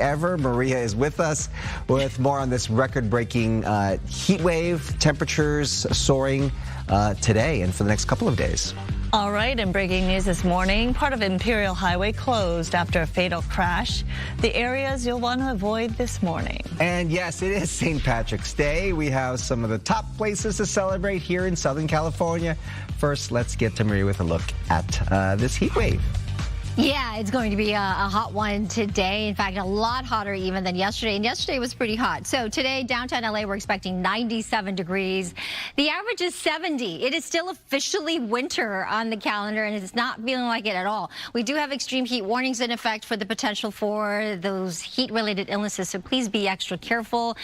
ever. Maria is with us with more on this record-breaking heat wave, temperatures soaring today and for the next couple of days. All right, and breaking news this morning, part of Imperial Highway closed after a fatal crash. The areas you'll want to avoid this morning. And yes, it is St. Patrick's Day. We have some of the top places to celebrate here in Southern California. First, let's get to Maria with a look at this heat wave. Yeah, it's going to be a hot one today. In fact, a lot hotter even than yesterday. And yesterday was pretty hot. So today, downtown LA, we're expecting 97 degrees. The average is 70. It is still officially winter on the calendar, and it's not feeling like it at all. We do have extreme heat warnings in effect for the potential for those heat-related illnesses. So please be extra careful.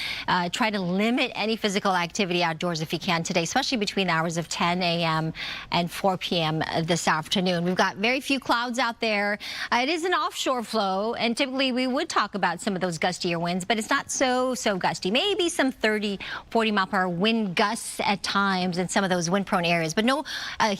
Try to limit any physical activity outdoors if you can today, especially between the hours of 10 a.m. and 4 p.m. this afternoon. We've got very few clouds out there. It is an offshore flow, and typically we would talk about some of those gustier winds, but it's not so gusty. Maybe some 30, 40 mile per hour wind gusts at times in some of those wind-prone areas, but no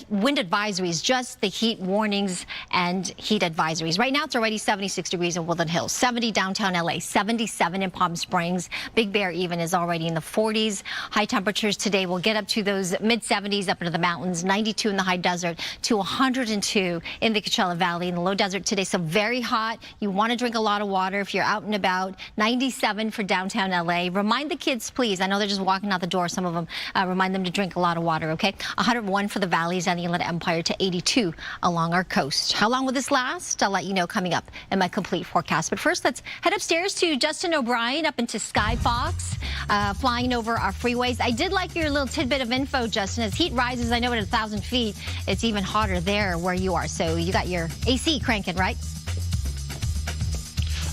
wind advisories, just the heat warnings and heat advisories. Right now it's already 76 degrees in Woodland Hills, 70 downtown LA, 77 in Palm Springs. Big Bear even is already in the 40s. High temperatures today will get up to those mid-70s up into the mountains, 92 in the high desert to 102 in the Coachella Valley. In the low desert today, so very hot. You want to drink a lot of water if you're out and about. 97 for downtown LA. Remind the kids, please. I know they're just walking out the door. Some of them remind them to drink a lot of water, okay? 101 for the valleys and the Inland Empire to 82 along our coast. How long will this last? I'll let you know coming up in my complete forecast. But first, let's head upstairs to Justin O'Brien up into Skyfox, flying over our freeways. I did like your little tidbit of info, Justin. As heat rises, I know at 1,000 feet, it's even hotter there where you are. So you got your AC cranking, right?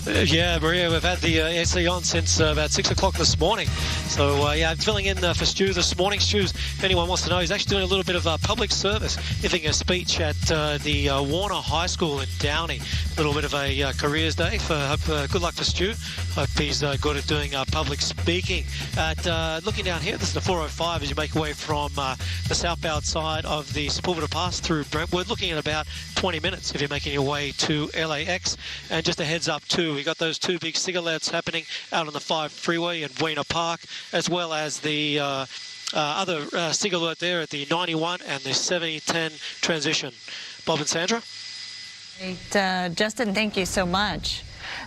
Yeah, Maria, we've had the AC on since about 6 o'clock this morning. So, yeah, I'm filling in for Stu this morning. Stu's, if anyone wants to know, he's actually doing a little bit of public service, giving a speech at the Warner High School in Downey. A little bit of a careers day. Good luck for Stu. Hope he's good at doing public speaking. Looking down here, this is the 405 as you make your way from the southbound side of the Sepulveda Pass through Brentwood. Looking at about 20 minutes if you're making your way to LAX. And just a heads up too, we got those two big sig alerts happening out on the 5 freeway in Weena Park, as well as the other sig alert there at the 91 and the 7010 transition. Bob and Sandra? Great, Justin, thank you so much.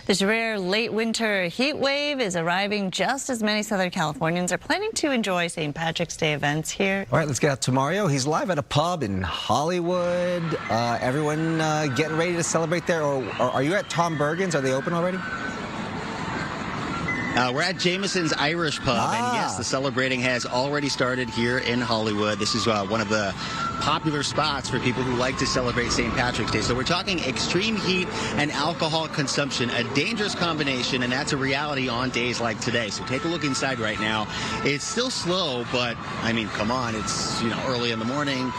This rare late winter heat wave is arriving just as many Southern Californians are planning to enjoy St. Patrick's Day events here. All right, let's get out to Mario. He's live at a pub in Hollywood. Everyone getting ready to celebrate there. Or are you at Tom Bergen's? Are they open already? We're at Jameson's Irish Pub, and yes, the celebrating has already started here in Hollywood. This is one of the popular spots for people who like to celebrate St. Patrick's Day. So we're talking extreme heat and alcohol consumption, a dangerous combination, and that's a reality on days like today. So take a look inside right now. It's still slow, but, I mean, come on, it's, early in the morning.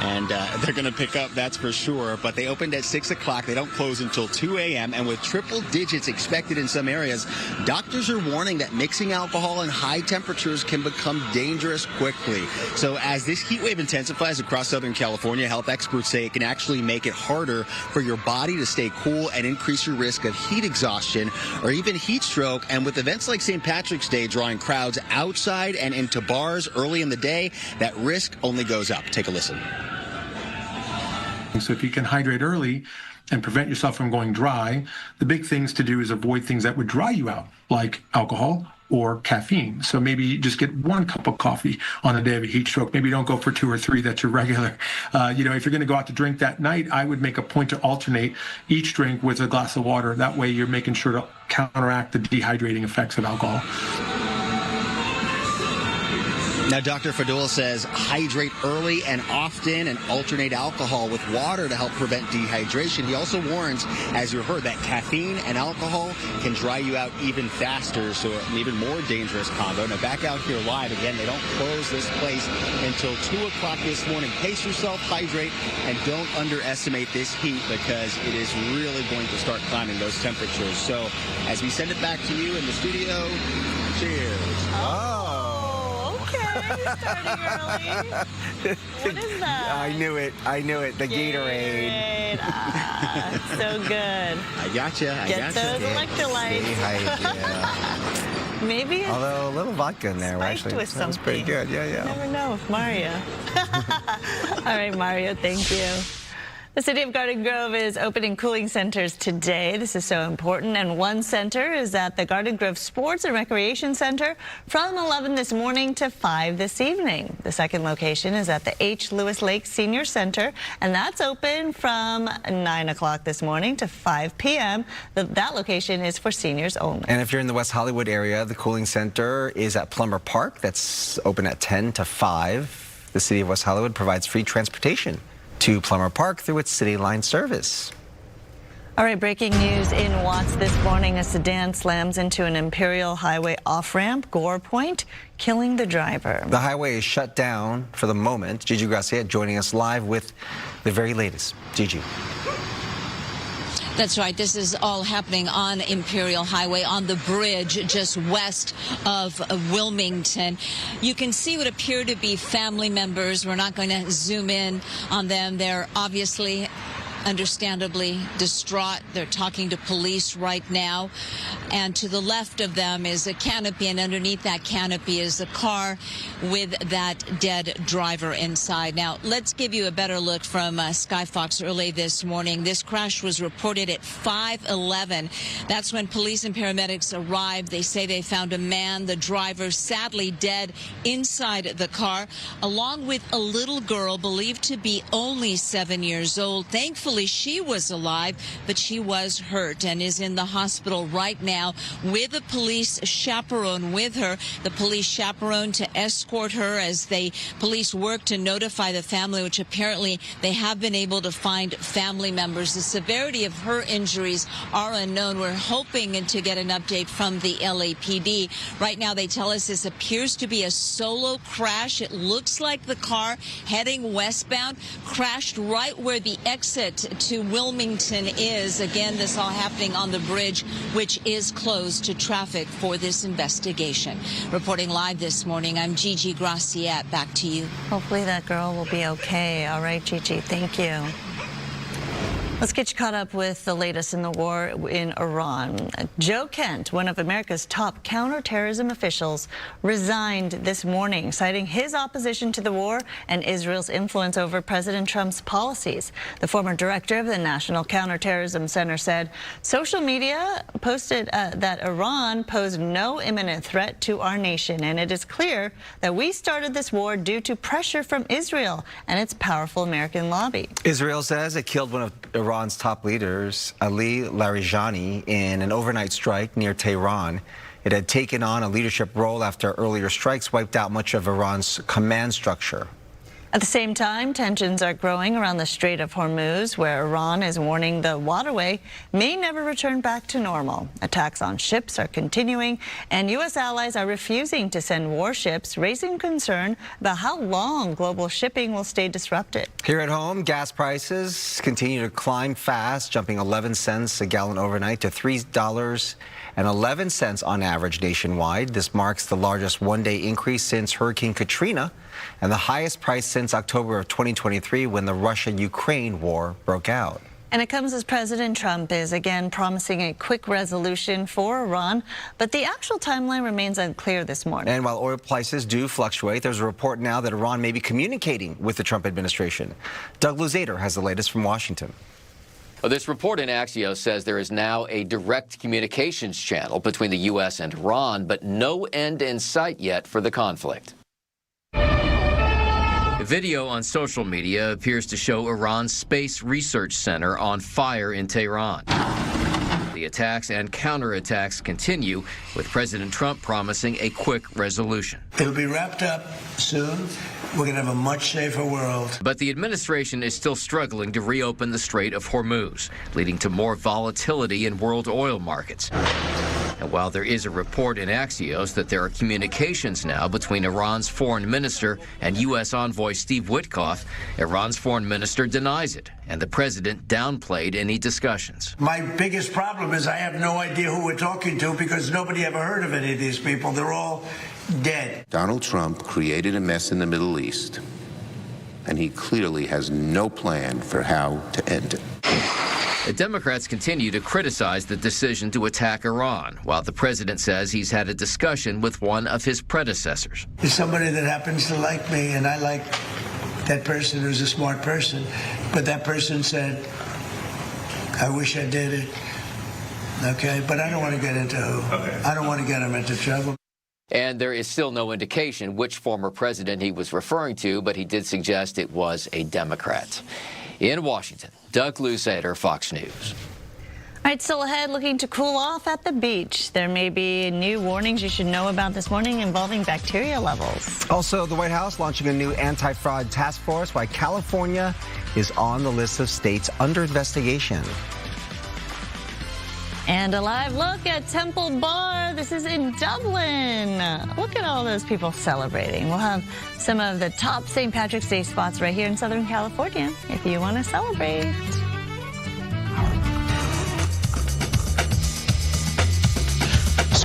And they're going to pick up, that's for sure. But they opened at 6 o'clock. They don't close until 2 a.m. And with triple digits expected in some areas, doctors are warning that mixing alcohol and high temperatures can become dangerous quickly. So as this heat wave intensifies across Southern California, health experts say it can actually make it harder for your body to stay cool and increase your risk of heat exhaustion or even heat stroke. And with events like St. Patrick's Day drawing crowds outside and into bars early in the day, that risk only goes up. Take a listen. So if you can hydrate early and prevent yourself from going dry, the big things to do is avoid things that would dry you out, like alcohol or caffeine. So maybe just get 1 cup of coffee on the day of a heat stroke. Maybe don't go for 2 or 3. That's your regular. If you're going to go out to drink that night, I would make a point to alternate each drink with a glass of water. That way you're making sure to counteract the dehydrating effects of alcohol. Now, Dr. Fadul says hydrate early and often and alternate alcohol with water to help prevent dehydration. He also warns, as you heard, that caffeine and alcohol can dry you out even faster, so an even more dangerous combo. Now, back out here live, again, they don't close this place until 2 o'clock this morning. Pace yourself, hydrate, and don't underestimate this heat because it is really going to start climbing those temperatures. So, as we send it back to you in the studio, cheers. Oh, okay. Starting early. What is that? I knew it. The Gatorade. So good. I gotcha. Get those electrolytes. Yeah. Maybe it's Although a little vodka in there, spiked actually. with Sounds something. pretty good. Yeah, You yeah. never know, Mario. All right, Mario, thank you. The city of Garden Grove is opening cooling centers today. This is so important. And one center is at the Garden Grove Sports and Recreation Center from 11 this morning to 5 this evening. The second location is at the H. Lewis Lake Senior Center, and that's open from 9 o'clock this morning to 5 p.m. That location is for seniors only. And if you're in the West Hollywood area, the cooling center is at Plummer Park. That's open at 10 to 5. The city of West Hollywood provides free transportation to Plummer Park through its City Line service. All right, breaking news in Watts this morning. A sedan slams into an Imperial Highway off-ramp, Gore Point, killing the driver. The highway is shut down for the moment. Gigi Gracia joining us live with the very latest. Gigi. That's right. This is all happening on Imperial Highway on the bridge just west of Wilmington. You can see what appear to be family members. We're not going to zoom in on them. They're obviously understandably distraught. They're talking to police right now. And to the left of them is a canopy, and underneath that canopy is a car with that dead driver inside. Now, let's give you a better look from Sky Fox early this morning. This crash was reported at 5:11. That's when police and paramedics arrived. They say they found a man, the driver, sadly dead inside the car, along with a little girl believed to be only 7 years old. Thankfully, she was alive, but she was hurt and is in the hospital right now with a police chaperone with her. The police chaperone to escort her as police work to notify the family, which apparently they have been able to find family members. The severity of her injuries are unknown. We're hoping to get an update from the LAPD. Right now, they tell us this appears to be a solo crash. It looks like the car heading westbound crashed right where the exit to Wilmington is. Again, this all happening on the bridge, which is closed to traffic for this investigation. Reporting live this morning, I'm Gigi Gracia. Back to you. Hopefully that girl will be okay. All right, Gigi, thank you. Let's get you caught up with the latest in the war in Iran. Joe Kent, one of America's top counterterrorism officials, resigned this morning, citing his opposition to the war and Israel's influence over President Trump's policies. The former director of the National Counterterrorism Center said social media posted that Iran posed no imminent threat to our nation, and it is clear that we started this war due to pressure from Israel and its powerful American lobby. Israel says it killed one of Iran's top leaders, Ali Larijani, in an overnight strike near Tehran. It had taken on a leadership role after earlier strikes wiped out much of Iran's command structure. At the same time, tensions are growing around the Strait of Hormuz, where Iran is warning the waterway may never return back to normal. Attacks on ships are continuing, and U.S. allies are refusing to send warships, raising concern about how long global shipping will stay disrupted. Here at home, gas prices continue to climb fast, jumping 11 cents a gallon overnight to $3.11 on average nationwide. This marks the largest one-day increase since Hurricane Katrina and the highest price since October of 2023 when the Russia-Ukraine war broke out. And it comes as President Trump is again promising a quick resolution for Iran, but the actual timeline remains unclear this morning. And while oil prices do fluctuate, there's a report now that Iran may be communicating with the Trump administration. Doug Luzader has the latest from Washington. Well, this report in Axios says there is now a direct communications channel between the U.S. and Iran, but no end in sight yet for the conflict. A video on social media appears to show Iran's Space Research Center on fire in Tehran. The attacks and counterattacks continue, with President Trump promising a quick resolution. It'll be wrapped up soon. We're going to have a much safer world. But the administration is still struggling to reopen the Strait of Hormuz, leading to more volatility in world oil markets. And while there is a report in Axios that there are communications now between Iran's foreign minister and U.S. envoy Steve Witkoff, Iran's foreign minister denies it, and the president downplayed any discussions. My biggest problem is I have no idea who we're talking to because nobody ever heard of any of these people. They're all dead. Donald Trump created a mess in the Middle East, and he clearly has no plan for how to end it. The Democrats continue to criticize the decision to attack Iran, while the president says he's had a discussion with one of his predecessors. There's somebody that happens to like me, and I like that person who's a smart person. But that person said, I wish I did it. Okay? But I don't want to get into who. Okay. I don't want to get him into trouble. And there is still no indication which former president he was referring to, but he did suggest it was a Democrat. In Washington, Doug Luzader, Fox News. All right, still ahead, looking to cool off at the beach. There may be new warnings you should know about this morning involving bacteria levels. Also, the White House launching a new anti-fraud task force, while California is on the list of states under investigation. And a live look at Temple Bar. This is in Dublin. Look at all those people celebrating. We'll have some of the top St. Patrick's Day spots right here in Southern California if you want to celebrate.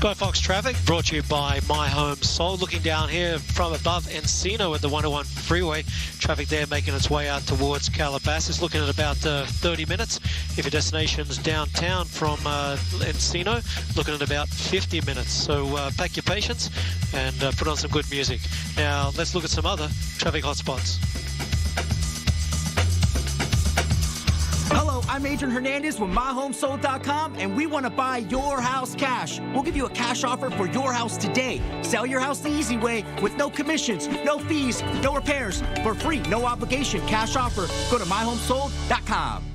Skyfox traffic brought to you by My Home Sold. Looking down here from above Encino at the 101 freeway. Traffic there making its way out towards Calabasas. Looking at about 30 minutes. If your destination's downtown from Encino, looking at about 50 minutes. So pack your patience and put on some good music. Now let's look at some other traffic hotspots. Hello, I'm Adrian Hernandez with MyHomeSold.com, and we want to buy your house cash. We'll give you a cash offer for your house today. Sell your house the easy way with no commissions, no fees, no repairs. For free, no obligation cash offer. Go to MyHomeSold.com.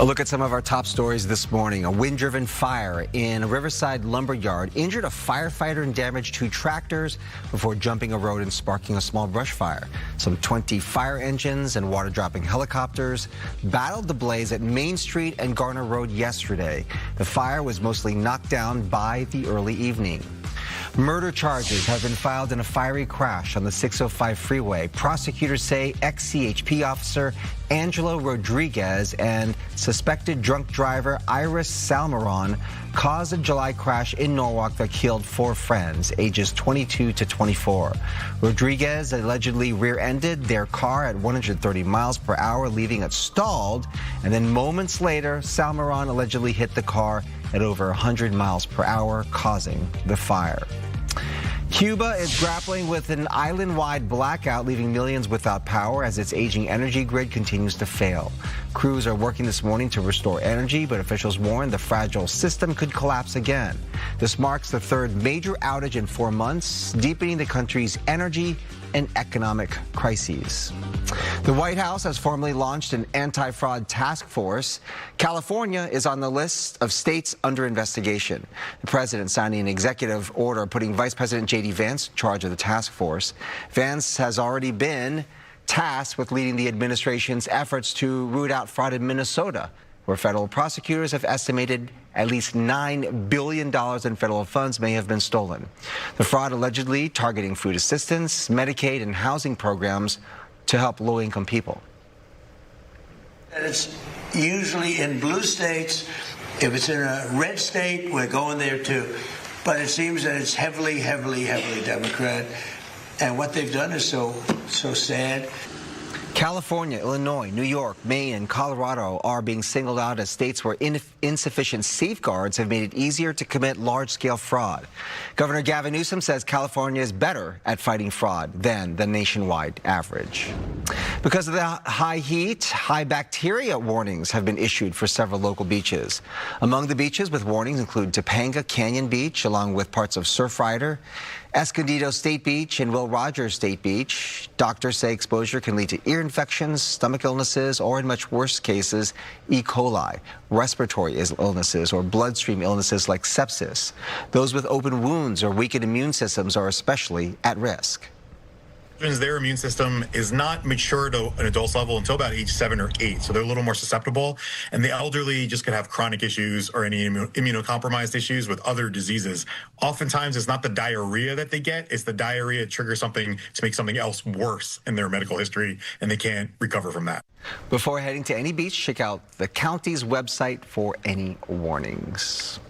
A look at some of our top stories this morning. A wind-driven fire in a Riverside lumber yard injured a firefighter and damaged 2 tractors before jumping a road and sparking a small brush fire. Some 20 fire engines and water-dropping helicopters battled the blaze at Main Street and Garner Road yesterday. The fire was mostly knocked down by the early evening. Murder charges have been filed in a fiery crash on the 605 freeway. Prosecutors say ex-CHP officer Angelo Rodriguez and suspected drunk driver Iris Salmeron caused a July crash in Norwalk that killed 4 friends, ages 22 to 24. Rodriguez allegedly rear-ended their car at 130 miles per hour, leaving it stalled, and then moments later, Salmeron allegedly hit the car at over 100 miles per hour, causing the fire. Cuba is grappling with an island-wide blackout, leaving millions without power as its aging energy grid continues to fail. Crews are working this morning to restore energy, but officials warn the fragile system could collapse again. This marks the 3rd major outage in 4 months, deepening the country's energy and economic crises. The White House has formally launched an anti-fraud task force. California is on the list of states under investigation. The president signing an executive order putting Vice President J.D. Vance in charge of the task force. Vance has already been tasked with leading the administration's efforts to root out fraud in Minnesota, where federal prosecutors have estimated at least $9 billion in federal funds may have been stolen. The fraud allegedly targeting food assistance, Medicaid, and housing programs to help low-income people. And it's usually in blue states. If it's in a red state, we're going there too. But it seems that it's heavily Democrat. And what they've done is so sad. California, Illinois, New York, Maine, and Colorado are being singled out as states where insufficient safeguards have made it easier to commit large-scale fraud. Governor Gavin Newsom says California is better at fighting fraud than the nationwide average. Because of the high heat, high bacteria warnings have been issued for several local beaches. Among the beaches with warnings include Topanga Canyon Beach, along with parts of Surfrider, Escondido State Beach, and Will Rogers State Beach. Doctors say exposure can lead to ear infections, stomach illnesses, or in much worse cases, E. coli, respiratory illnesses, or bloodstream illnesses like sepsis. Those with open wounds or weakened immune systems are especially at risk. Their immune system is not mature to an adult's level until about age 7 or 8, so they're a little more susceptible. And the elderly just could have chronic issues or any immunocompromised issues with other diseases. Oftentimes, it's not the diarrhea that they get, it's the diarrhea triggers something to make something else worse in their medical history, and they can't recover from that. Before heading to any beach, check out the county's website for any warnings.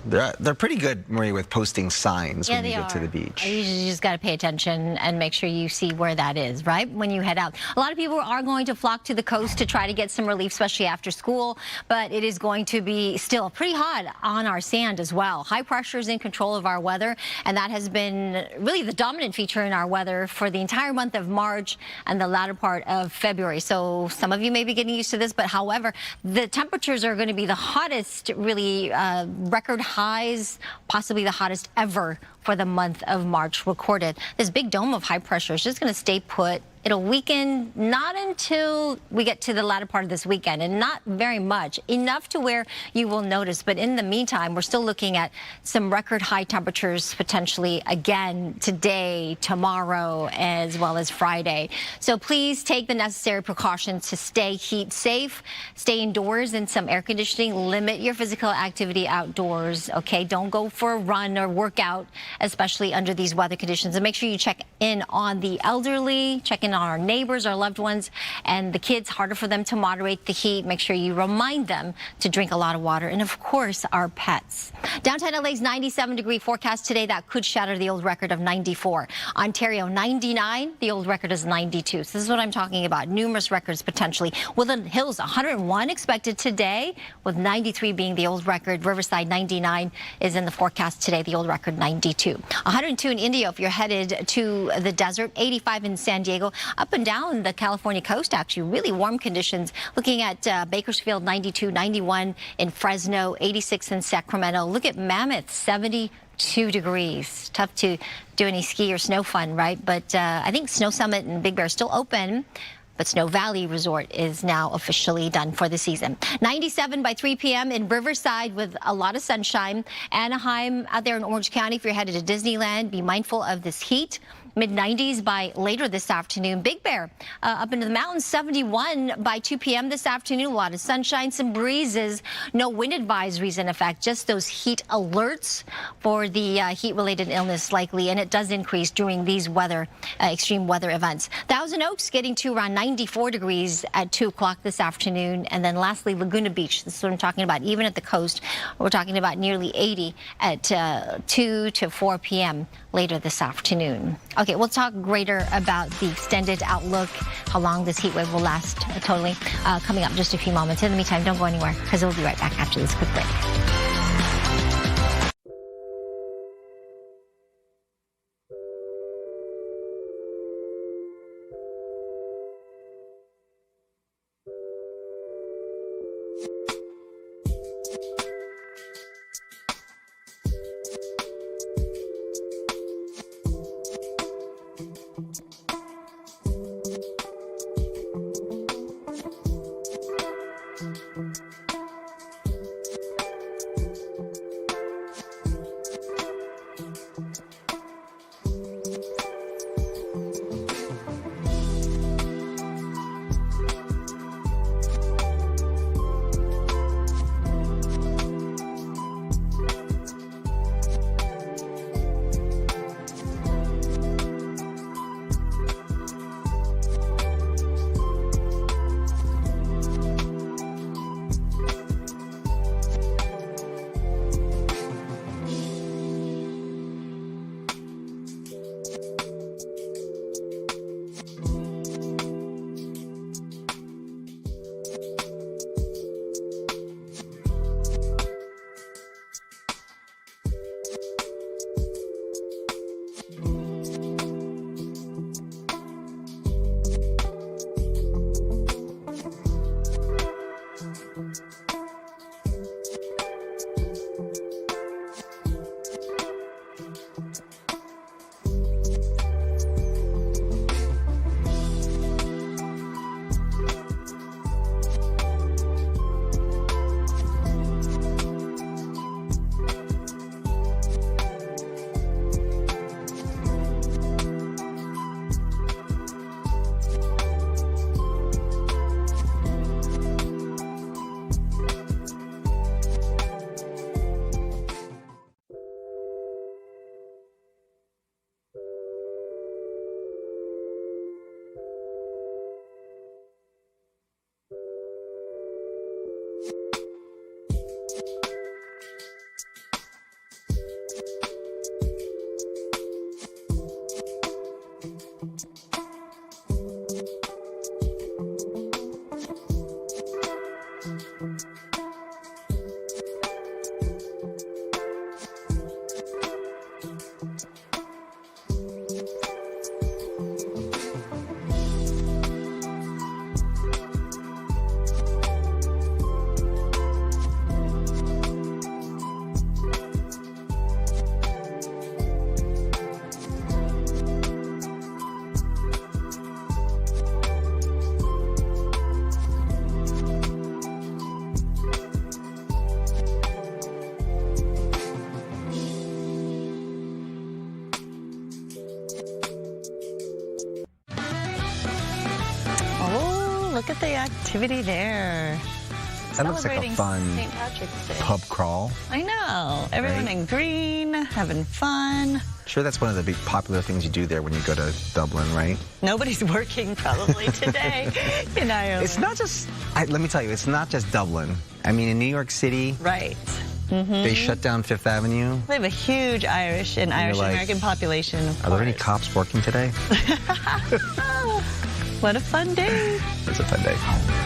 They're pretty good, Marie, with posting signs when you get to the beach. You just got to pay attention and make sure you see where that is, right, when you head out. A lot of people are going to flock to the coast to try to get some relief, especially after school, but it is going to be still pretty hot on our sand as well. High pressure is in control of our weather, and that has been really the dominant feature in our weather for the entire month of March and the latter part of February. So some of you may be getting used to this, but however, the temperatures are going to be the hottest, really record highs, possibly the hottest ever for the month of March recorded. This big dome of high pressure is just going to stay put. It'll weaken not until we get to the latter part of this weekend, and not very much, enough to where you will notice. But in the meantime, we're still looking at some record high temperatures potentially again today, tomorrow, as well as Friday. So please take the necessary precautions to stay heat safe, stay indoors in some air conditioning, limit your physical activity outdoors, okay? Don't go for a run or workout, especially under these weather conditions. And make sure you check in on the elderly, check in on our neighbors, our loved ones, and the kids. Harder for them to moderate the heat. Make sure you remind them to drink a lot of water, and of course our pets. Downtown LA's 97-degree forecast today. That could shatter the old record of 94. Ontario 99, the old record is 92. So this is what I'm talking about. Numerous records potentially. Woodland Hills 101 expected today, with 93 being the old record. Riverside 99 is in the forecast today, the old record 92. 102 in Indio if you're headed to the desert. 85 in San Diego. Up and down the California coast, actually, really warm conditions. Looking at Bakersfield, 92, 91 in Fresno, 86 in Sacramento. Look at Mammoth, 72 degrees. Tough to do any ski or snow fun, right? But I think Snow Summit and Big Bear are still open. but Snow Valley Resort is now officially done for the season. 97 by 3 p.m. in Riverside with a lot of sunshine. Anaheim out there in Orange County, if you're headed to Disneyland, be mindful of this heat. Mid-90s by later this afternoon. Big Bear up into the mountains, 71 by 2 p.m. this afternoon. A lot of sunshine, some breezes, no wind advisories in effect, just those heat alerts for the heat-related illness likely, and it does increase during these extreme weather events. Thousand Oaks getting to around 94 degrees at 2 o'clock this afternoon. And then lastly, Laguna Beach, this is what I'm talking about, even at the coast, we're talking about nearly 80 at 2 to 4 p.m. later this afternoon. Okay, we'll talk greater about the extended outlook, how long this heat wave will last totally, coming up in just a few moments. In the meantime, don't go anywhere, because we'll be right back after this quick break. Look at the activity there. That looks like a fun St. Patrick's Day. pub crawl. I know. Everyone in green, having fun. Sure, that's one of the big popular things you do there when you go to Dublin, right? Nobody's working probably today in Ireland. It's not just, let me tell you, it's not just Dublin. I mean, in New York City, right. They shut down Fifth Avenue. They have a huge Irish and Irish-American population, of Are there any cops working today? What a fun day. It's a fun day.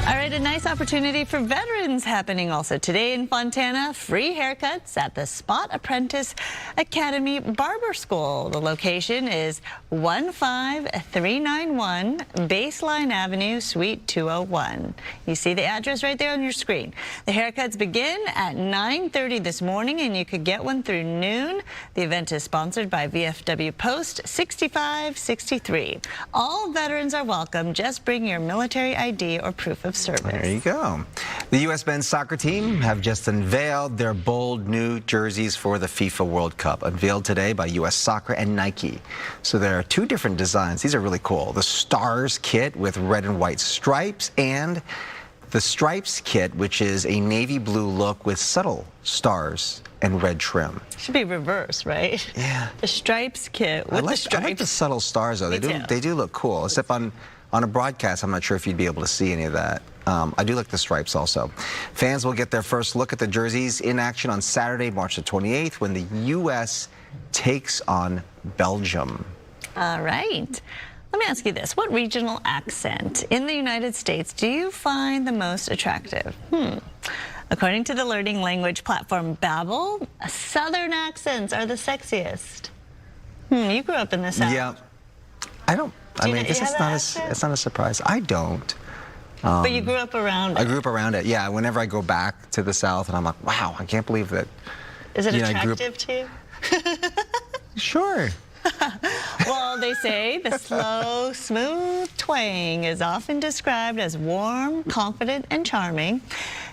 All right, a nice opportunity for veterans happening also today in Fontana. Free haircuts at the Spot Apprentice Academy Barber School. The location is 15391 Baseline Avenue, Suite 201. You see the address right there on your screen. The haircuts begin at 9:30 this morning, and you could get one through noon. The event is sponsored by VFW Post 6563. All veterans are welcome. Just bring your military ID or proof of service. There you go. The U.S. men's soccer team have just unveiled their bold new jerseys for the FIFA World Cup, unveiled today by U.S. Soccer and Nike. So there are two different designs. These are really cool. The Stars kit with red and white stripes, and the Stripes kit, which is a navy blue look with subtle stars and red trim. Should be reverse, right? Yeah. The Stripes kit with the stripes. I like the subtle stars, though. They do look cool, except on a broadcast, I'm not sure if you'd be able to see any of that. I do like the stripes also. Fans will get their first look at the jerseys in action on Saturday, March the 28th, when the U.S. takes on Belgium. All right. Let me ask you this. What regional accent in the United States do you find the most attractive? According to the learning language platform Babbel, Southern accents are the sexiest. You grew up in the South. Yeah. I don't. I mean, this is it's not a surprise. I don't. But you grew up around it. I grew up around it. Yeah. Whenever I go back to the South, and I'm like, wow, I can't believe that. Is it attractive to you? Sure. Well, they say the slow, smooth twang is often described as warm, confident, and charming.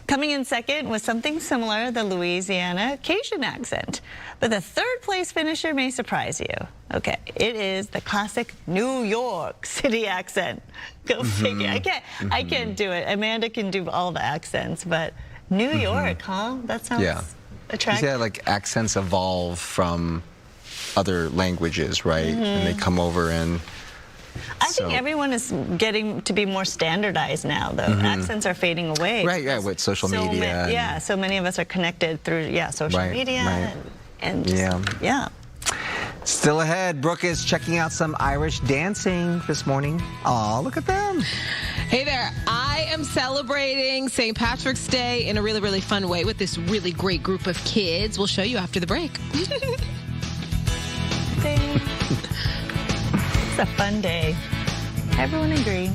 Coming in second was something similar, the Louisiana Cajun accent. But the third place finisher may surprise you. Okay, it is the classic New York City accent. Go figure. I can't do it. Amanda can do all the accents, but New York, huh? That sounds attractive. You see how, like, accents evolve from other languages, right? And they come over and... I think everyone is getting to be more standardized now, though. Accents are fading away. Right, yeah, with social media. So many of us are connected through, social media. And just, Still ahead, Brooke is checking out some Irish dancing this morning. Aw, look at them. Hey there. I am celebrating St. Patrick's Day in a really, really fun way with this really great group of kids. We'll show you after the break. It's a fun day. Everyone agree.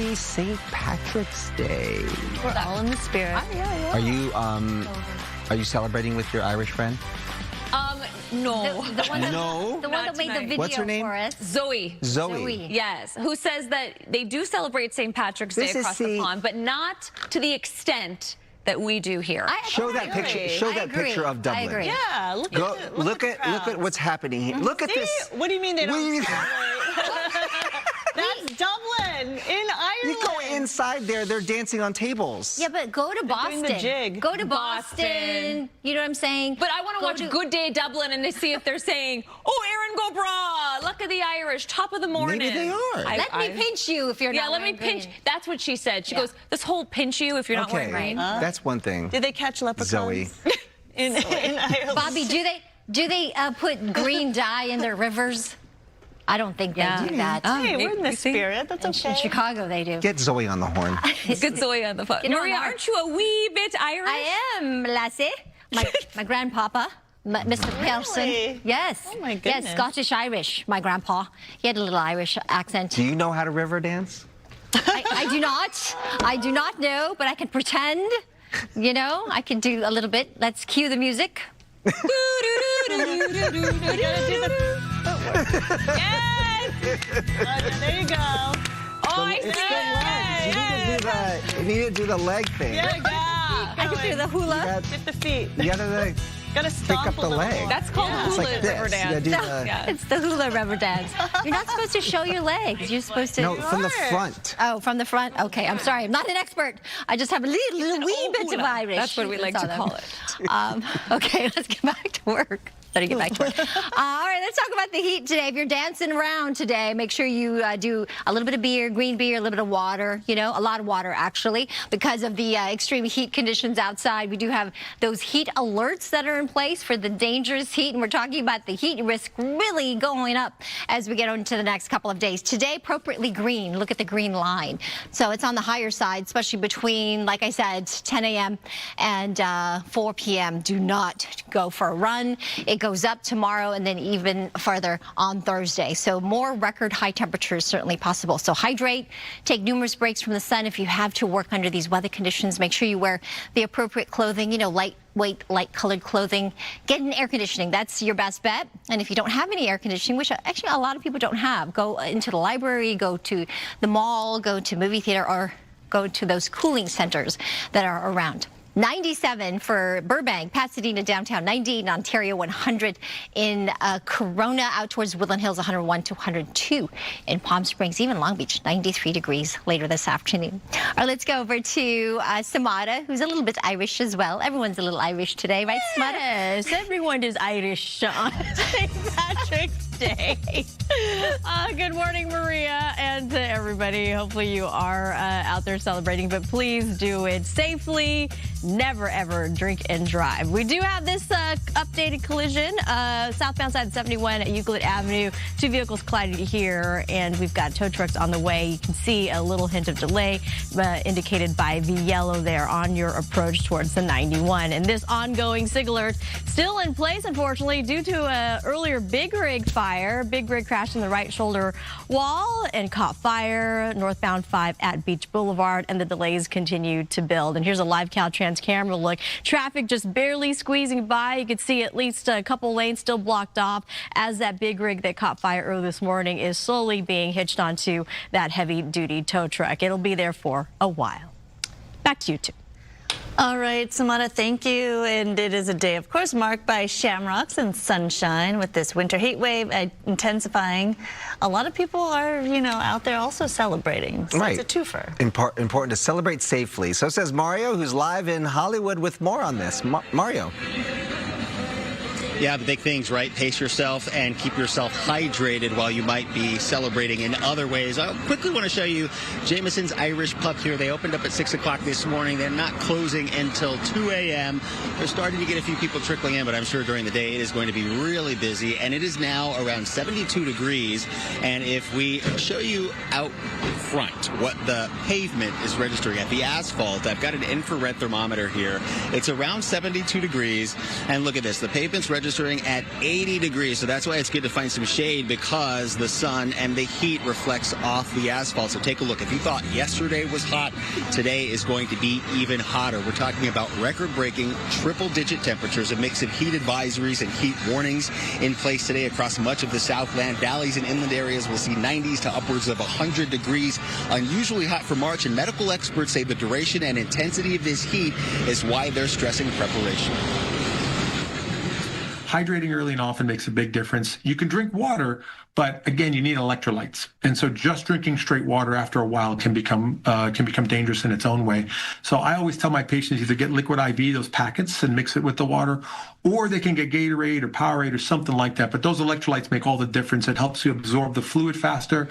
Happy St. Patrick's Day. We're all in the spirit. Are you celebrating with your Irish friend? No. The one that, No? the one that made the video What's her name? for us. Zoe. Zoe. Yes, who says that they do celebrate St. Patrick's Day across the pond, but not to the extent that we do here. Show that picture. Show that picture of Dublin. I agree. Yeah, Look at what's happening here. Look at this. What do you mean they What do you don't? That's Dublin in Ireland. You go inside there, they're dancing on tables. Yeah, but go to Boston. doing the jig. Go to Boston. You know what I'm saying? But I want to watch Good Day Dublin and to see if they're saying, "Oh, Erin go bragh, luck of the Irish, top of the morning." Maybe they are. Let me pinch you if you're not let me wearing pinch. green. That's what she said. She goes, "This whole pinch you if you're not wearing green." That's one thing. Did they catch leprechauns? Zoe. in Ireland. Bobby, do they put green dye in their rivers? I don't think they do that. Hey, we're in the spirit. That's okay. In Chicago, they do. Get Zoe on the horn. Good Zoe on the phone. You know, Maria, aren't you a wee bit Irish? I am, lassie. My grandpapa, Mr. Pearson. Yes. Oh, my goodness. Yes, Scottish-Irish, my grandpa. He had a little Irish accent. Do you know how to river dance? I do not. I do not know, but I can pretend. You know, I can do a little bit. Let's cue the music. Yes! There you go. Oh, I It's see. You need to do the leg thing. Yeah. I can do the hula. Hit the feet. You gotta Gotta pick stomp up a the little leg. more. That's called It's hula like this. river You gotta dance. do It's the hula river dance. You're not supposed to show your legs. You're supposed to. No, from the front. Oh, from the front? Okay, I'm sorry. I'm not an expert. I just have a little wee bit of Irish. That's what we like to call it. Okay, let's get back to work. Better get back to work. All right, let's talk about the heat today. If you're dancing around today, make sure you do a little bit of beer, green beer, a little bit of water, you know, a lot of water actually, because of the extreme heat conditions outside. We do have those heat alerts that are in place for the dangerous heat, and we're talking about the heat risk really going up as we get into the next couple of days. Today, appropriately green. Look at the green line. So it's on the higher side, especially between, like I said, 10 a.m. and 4 p.m. Do not go for a run. It goes up tomorrow and then even further on Thursday. So more record high temperatures certainly possible. So hydrate, take numerous breaks from the sun. If you have to work under these weather conditions, make sure you wear the appropriate clothing, you know, lightweight, light-colored clothing. Get an air conditioning. That's your best bet. And if you don't have any air conditioning, which actually a lot of people don't have, go into the library, go to the mall, go to movie theater, or go to those cooling centers that are around. 97 for Burbank, Pasadena, downtown, 90 in Ontario, 100 in Corona, out towards Woodland Hills, 101 to 102 in Palm Springs, even Long Beach, 93 degrees later this afternoon. All right, let's go over to Samara, who's a little bit Irish as well. Everyone's a little Irish today, right, Samara? Yes, everyone is Irish on St. Patrick's Day. Good morning, Maria, and to everybody. Hopefully you are out there celebrating, but please do it safely. Never, ever drink and drive. We do have this updated collision, southbound side 71 at Euclid Avenue. Two vehicles collided here, and we've got tow trucks on the way. You can see a little hint of delay indicated by the yellow there on your approach towards the 91. And this ongoing SIG alert still in place, unfortunately, due to an earlier Big Rig fire. Big Rig crashed in the right shoulder wall and caught fire northbound 5 at Beach Boulevard, and the delays continue to build. And here's a live Caltrans camera look. Traffic just barely squeezing by. You can see at least a couple lanes still blocked off as that Big Rig that caught fire early this morning is slowly being hitched onto that heavy-duty tow truck. It'll be there for a while. Back to you two. All right, Samara, thank you. And it is a day, of course, marked by shamrocks and sunshine with this winter heat wave intensifying. A lot of people are, you know, out there also celebrating. So right. It's a twofer. Important to celebrate safely. So says Mario, who's live in Hollywood with more on this. Mario. Yeah, the big things, right? Pace yourself and keep yourself hydrated while you might be celebrating in other ways. I quickly want to show you Jameson's Irish Pub here. They opened up at 6 o'clock this morning. They're not closing until 2 a.m. They're starting to get a few people trickling in, but I'm sure during the day it is going to be really busy. And it is now around 72 degrees. And if we show you out front what the pavement is registering at, the asphalt, I've got an infrared thermometer here. It's around 72 degrees. And look at this. The pavement's registering registering at 80 degrees. So that's why it's good to find some shade, because the sun and the heat reflects off the asphalt. So take a look. If you thought yesterday was hot, today is going to be even hotter. We're talking about record-breaking triple-digit temperatures, a mix of heat advisories and heat warnings in place today across much of the Southland. Valleys and inland areas will see 90s to upwards of 100 degrees. Unusually hot for March, and medical experts say the duration and intensity of this heat is why they're stressing preparation. Hydrating early and often makes a big difference. You can drink water, but again, you need electrolytes. And so just drinking straight water after a while can become dangerous in its own way. So I always tell my patients either get liquid IV, those packets, and mix it with the water, or they can get Gatorade or Powerade or something like that. But those electrolytes make all the difference. It helps you absorb the fluid faster.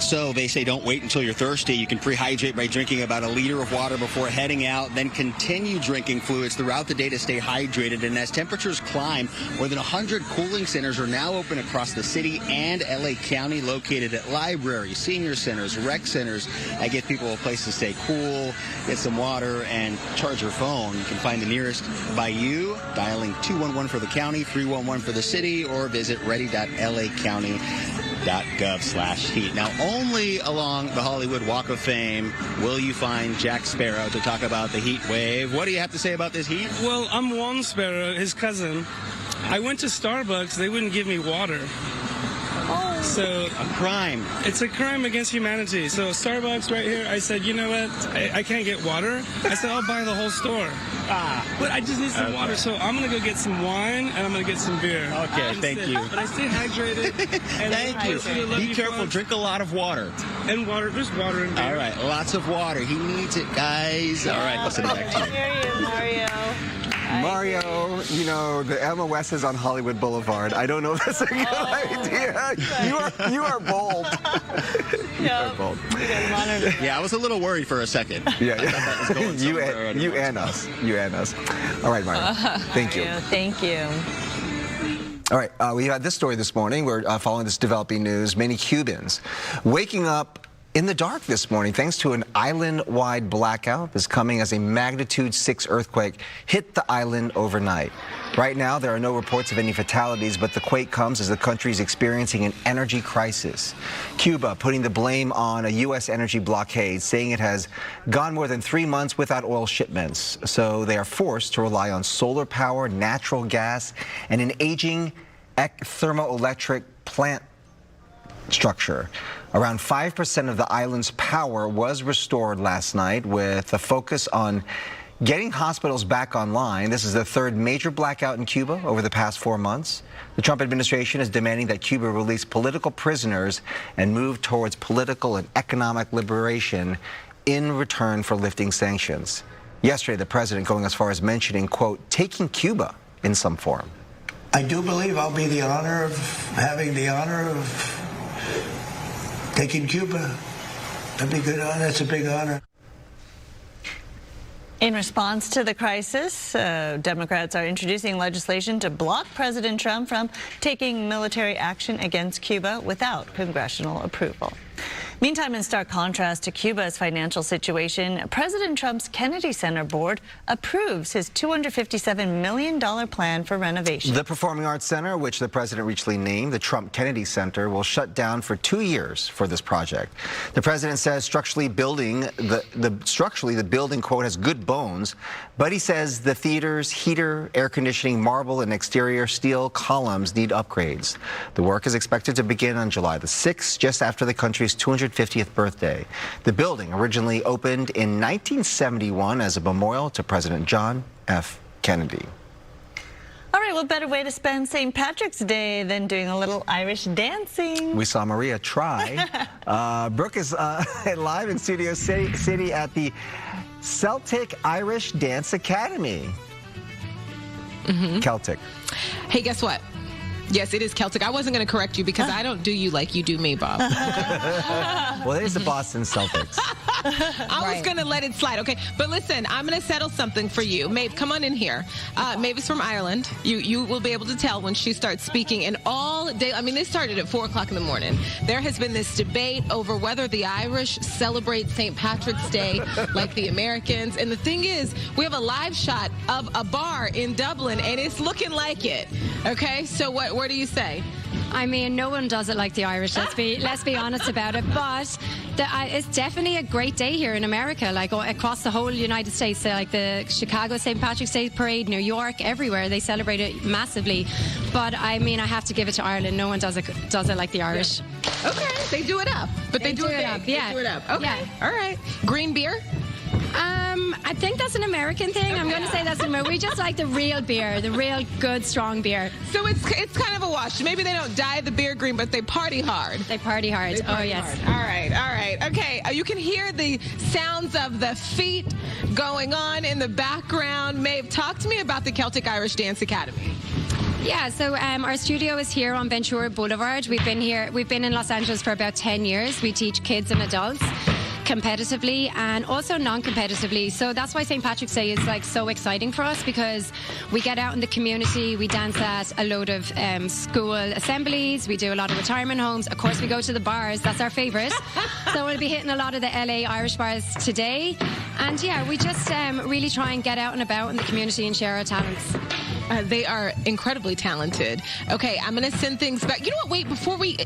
So they say don't wait until you're thirsty. You can prehydrate by drinking about 1 liter of water before heading out, then continue drinking fluids throughout the day to stay hydrated. And as temperatures climb, more than 100 cooling centers are now open across the city and LA County, located at libraries, senior centers, rec centers. That give people a place to stay cool, get some water, and charge your phone. You can find the nearest by you, dialing 211 for the county, 311 for the city, or visit ready.lacounty.gov/heat. Now, only along the Hollywood Walk of Fame will you find Jack Sparrow to talk about the heat wave. What do you have to say about this heat? Well, I'm Juan Sparrow, his cousin. I went to Starbucks. They wouldn't give me water. So a crime. It's a crime against humanity. So Starbucks right here, I said, you know what? I can't get water. I said, I'll buy the whole store. But I just need some water. So I'm going to go get some wine and I'm going to get some beer. Okay, thank you. But I stay hydrated. And thank you. Be careful. Drink a lot of water. And water. There's water in there. All right. Lots of water. He needs it, guys. All right. Listen back to you. I hear you, Mario. Mario, you know, the MOS is on Hollywood Boulevard. I don't know if that's a good idea. You are bold. You are bold. Yeah, I was a little worried for a second. Yeah. You and us. All right, Mario. Thank you. Thank you. All right, we had this story this morning. We're following this developing news. Many Cubans waking up in the dark this morning thanks to an island-wide blackout. This coming as a magnitude 6 earthquake hit the island overnight. Right now, there are no reports of any fatalities, but the quake comes as the country is experiencing an energy crisis. Cuba putting the blame on a U.S. energy blockade, saying it has gone more than 3 months without oil shipments. So they are forced to rely on solar power, natural gas, and an aging thermoelectric plant structure. Around 5% of the island's power was restored last night, with a focus on getting hospitals back online. This is the 3rd major blackout in Cuba over the past 4 months. The Trump administration is demanding that Cuba release political prisoners and move towards political and economic liberation in return for lifting sanctions. Yesterday, the president going as far as mentioning, quote, taking Cuba in some form. I do believe I'll be having the honor of taking Cuba. That'd be good honor. That's a big honor. In response to the crisis, Democrats are introducing legislation to block President Trump from taking military action against Cuba without congressional approval. Meantime, in stark contrast to Cuba's financial situation, President Trump's Kennedy Center board approves his $257 million plan for renovation. The Performing Arts Center, which the president recently named the Trump Kennedy Center, will shut down for 2 years for this project. The president says structurally the building, quote, has good bones, but he says the theater's heater, air conditioning, marble, and exterior steel columns need upgrades. The work is expected to begin on July the 6th, just after the country's 250th birthday. The building originally opened in 1971 as a memorial to President John F. Kennedy. All right, what better way to spend St. Patrick's Day than doing a little Irish dancing? We saw Maria try. Brooke is live in Studio City at the Celtic Irish Dance Academy. Mm-hmm. Celtic. Hey, guess what? Yes, it is Celtic. I wasn't going to correct you because I don't do you like you do me, Bob. Well, there's the Boston Celtics. I was going to let it slide. Okay, but listen, I'm going to settle something for you. Maeve, come on in here. Maeve is from Ireland. You will be able to tell when she starts speaking. And all day, I mean, they started at 4 o'clock in the morning. There has been this debate over whether the Irish celebrate St. Patrick's Day like the Americans. And the thing is, we have a live shot of a bar in Dublin, and it's looking like it. Okay, so what do you say? I mean, no one does it like the Irish. Let's be honest about it. But it's definitely a great day here in America, like across the whole United States. Like the Chicago St. Patrick's Day Parade, New York, everywhere they celebrate it massively. But I mean, I have to give it to Ireland. No one does it like the Irish. Yeah. Okay, they do it up, but they do it up. Yeah, they do it up. Okay, yeah. All right. Green beer. I think that's an American thing. I'm going to say that's American. We just like the real beer, the real good, strong beer. So it's kind of a wash. Maybe they don't dye the beer green, but they party hard. They party hard. Yes. Hard. All right. Okay, you can hear the sounds of the feet going on in the background. Maeve, talk to me about the Celtic Irish Dance Academy. Yeah, so our studio is here on Ventura Boulevard. We've been in Los Angeles for about 10 years. We teach kids and adults competitively and also non-competitively. So that's why St. Patrick's Day is like so exciting for us, because we get out in the community, we dance at a load of school assemblies, we do a lot of retirement homes. Of course, we go to the bars, that's our favorite. So we'll be hitting a lot of the LA Irish bars today. And yeah, we just really try and get out and about in the community and share our talents. They are incredibly talented. Okay, I'm going to send things back. You know what? Wait, before we...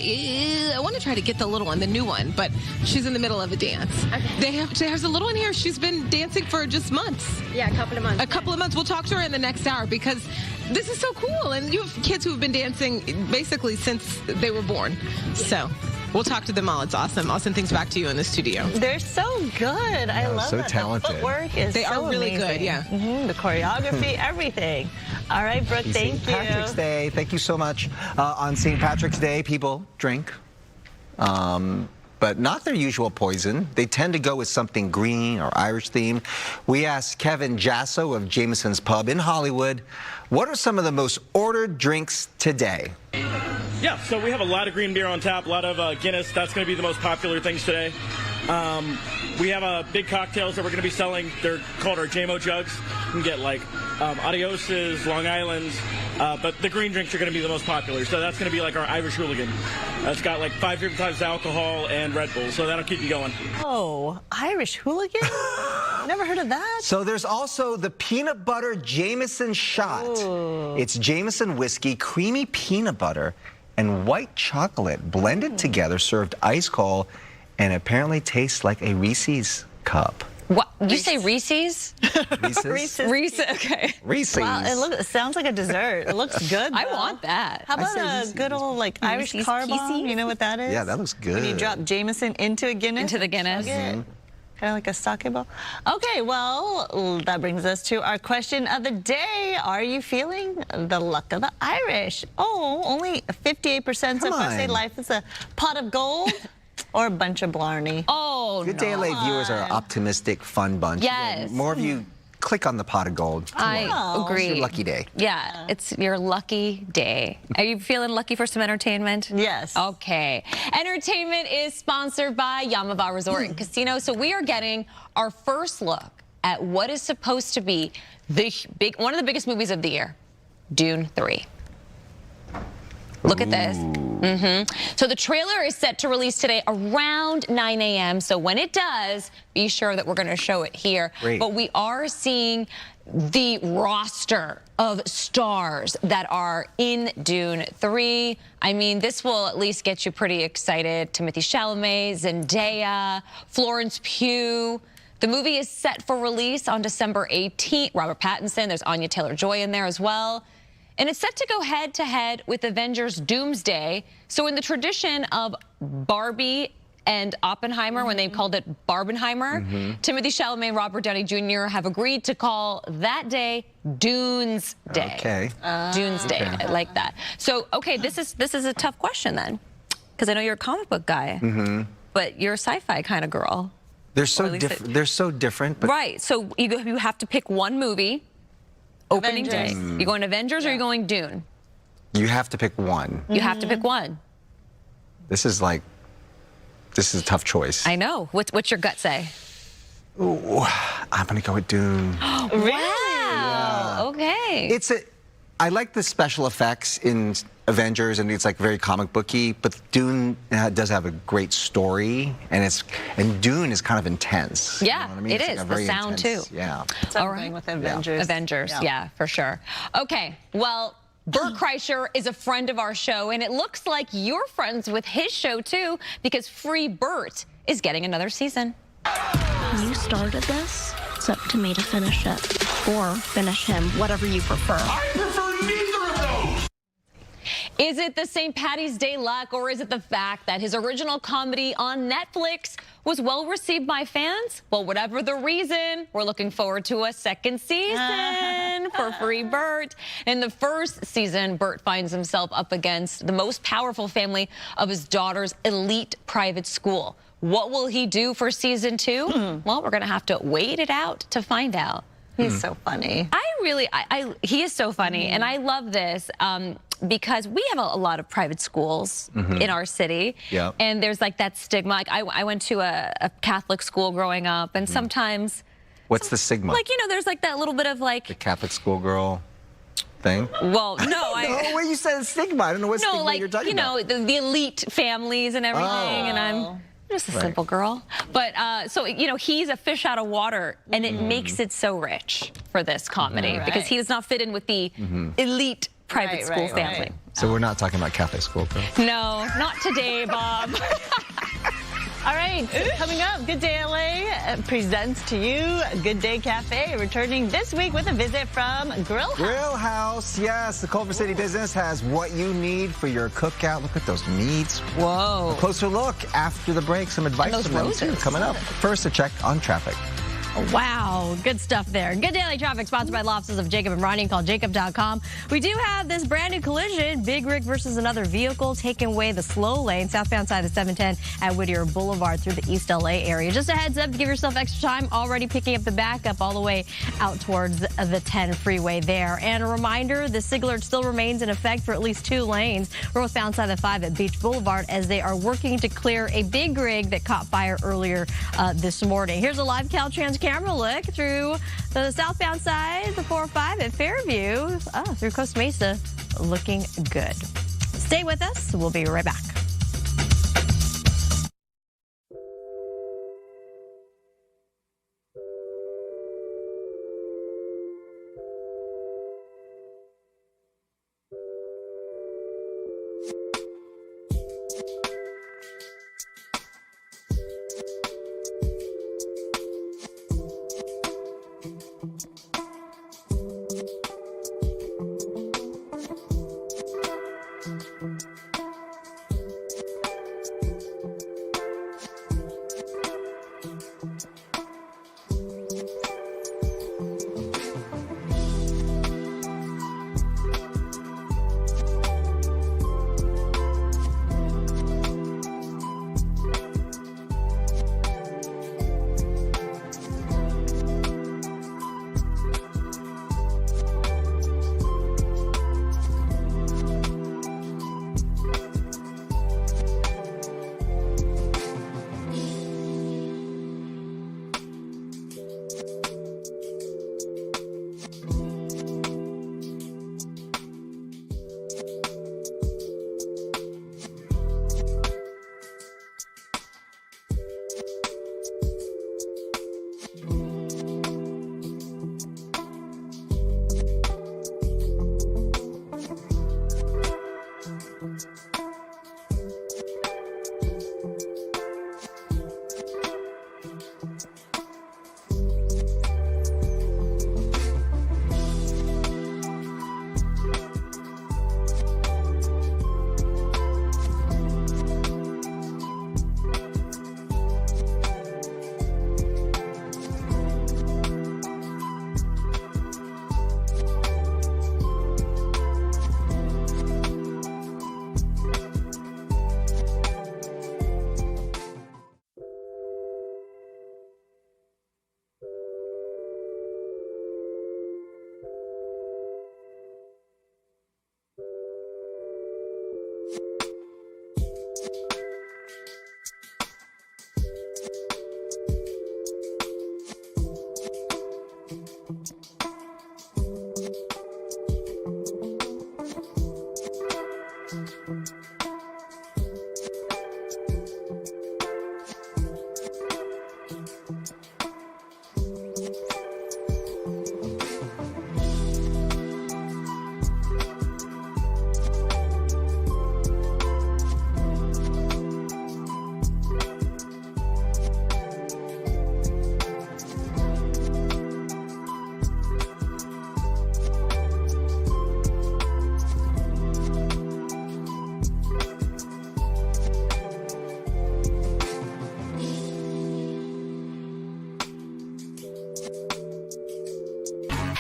I want to try to get the little one, the new one, but she's in the middle of a dance. Okay. There's a little one here. She's been dancing for just months. Yeah, a couple of months. A couple of months. We'll talk to her in the next hour because this is so cool. And you have kids who have been dancing basically since they were born. Yeah. So... we'll talk to them all. It's awesome. I'll send things back to you in the studio. They're so good. I love so that. talented. The footwork is They so are really amazing. good, yeah. The choreography, everything. All right, Brooke, thank you. St. Patrick's Day. Thank you so much. On St. Patrick's Day, people drink, but not their usual poison. They tend to go with something green or Irish themed. We asked Kevin Jasso of Jameson's Pub in Hollywood, what are some of the most ordered drinks today? Yeah, so we have a lot of green beer on tap, a lot of Guinness. That's going to be the most popular things today. We have big cocktails that we're going to be selling. They're called our JMO jugs. You can get like Adioses, Long Islands, but the green drinks are going to be the most popular. So that's going to be like our Irish Hooligan. It's got like 5 different types of alcohol and Red Bull, so that'll keep you going. Oh, Irish Hooligan? Never heard of that. So there's also the peanut butter Jameson shot. Ooh. It's Jameson whiskey, creamy peanut butter, and white chocolate blended together, served ice cold, and apparently tastes like a Reese's cup. What? You say Reese's? Reese's? Reese's, okay. Reese's. Wow, it sounds like a dessert. It looks good, though. I want that. How about a good old, like, Irish car bomb? You know what that is? Yeah, that looks good. When you drop Jameson into a Guinness. Into the Guinness. Kind of like a sake bowl. Okay, well, that brings us to our question of the day. Are you feeling the luck of the Irish? Oh, only 58% so far say life is a pot of gold. Or a bunch of blarney. Oh, Good Day LA viewers are an optimistic, fun bunch. Yes. More of you click on the pot of gold. I agree. It's your lucky day. Yeah, it's your lucky day. Are you feeling lucky for some entertainment? Yes. Okay. Entertainment is sponsored by Yamava Resort and Casino. So we are getting our first look at what is supposed to be one of the biggest movies of the year, Dune 3. Look at this. So the trailer is set to release today around 9 a.m. So when it does, be sure that we're going to show it here. Great. But we are seeing the roster of stars that are in Dune 3. I mean, this will at least get you pretty excited. Timothée Chalamet, Zendaya, Florence Pugh. The movie is set for release on December 18th. Robert Pattinson, there's Anya Taylor-Joy in there as well. And it's set to go head-to-head with Avengers Doomsday. So in the tradition of Barbie and Oppenheimer, when they called it Barbenheimer, Timothée Chalamet and Robert Downey Jr. have agreed to call that day Dunes Day. Okay. Dunes Day. I like that. So, okay, this is a tough question then, because I know you're a comic book guy, but you're a sci-fi kind of girl. They're so different. They're so different. But right. So you have to pick one movie. Opening day. You going Avengers or you going Dune? You have to pick one. You have to pick one. This is a tough choice. I know. What's your gut say? Ooh, I'm gonna go with Dune. Really? Wow. Okay. I like the special effects in Avengers, and it's like very comic booky. But Dune does have a great story, and Dune is kind of intense. Yeah, you know what I mean? it It's is. Like a The very sound intense, too. Yeah. So I'm going with Avengers. Avengers, yeah, for sure. Okay, well, Bert Kreischer is a friend of our show, and it looks like you're friends with his show too, because Free Bert is getting another season. You started this. It's up to me to finish it. Or finish him, whatever you prefer. I prefer neither of those! Is it the St. Patty's Day luck, or is it the fact that his original comedy on Netflix was well received by fans? Well, whatever the reason, we're looking forward to a second season for Free Bert. In the first season, Bert finds himself up against the most powerful family of his daughter's elite private school. What will he do for season 2? Well, we're going to have to wait it out to find out. He's so funny. He is so funny, and I love this because we have a lot of private schools in our city, and there's like that stigma. Like I went to a Catholic school growing up, and sometimes... What's the stigma? Like, you know, there's like that little bit of like... The Catholic schoolgirl thing? Well, no. No, you said stigma. I don't know what stigma you're talking about. No, like, the elite families and everything, and I'm... just a simple girl. But so, you know, he's a fish out of water, and it makes it so rich for this comedy because he does not fit in with the elite private school family. So we're not talking about Catholic school girls. No, not today, Bob. All right, coming up, Good Day LA presents to you Good Day Cafe, returning this week with a visit from Grill House. Grill House, yes. The Culver City business has what you need for your cookout. Look at those meats. Whoa. A closer look after the break. Some advice from them, too, coming up. First, a check on traffic. Wow, good stuff there. Good Daily Traffic, sponsored by law offices of Jacob and Ronnie. Call jacob.com. We do have this brand new collision. Big rig versus another vehicle taking away the slow lane, southbound side of 710 at Whittier Boulevard through the East LA area. Just a heads up to give yourself extra time. Already picking up the backup all the way out towards the 10 freeway there. And a reminder, the SIG alert still remains in effect for at least 2 lanes. Northbound side of 5 at Beach Boulevard as they are working to clear a big rig that caught fire earlier this morning. Here's a live Caltrans camera look through the southbound side, the 405 at Fairview, through Costa Mesa, looking good. Stay with us. We'll be right back.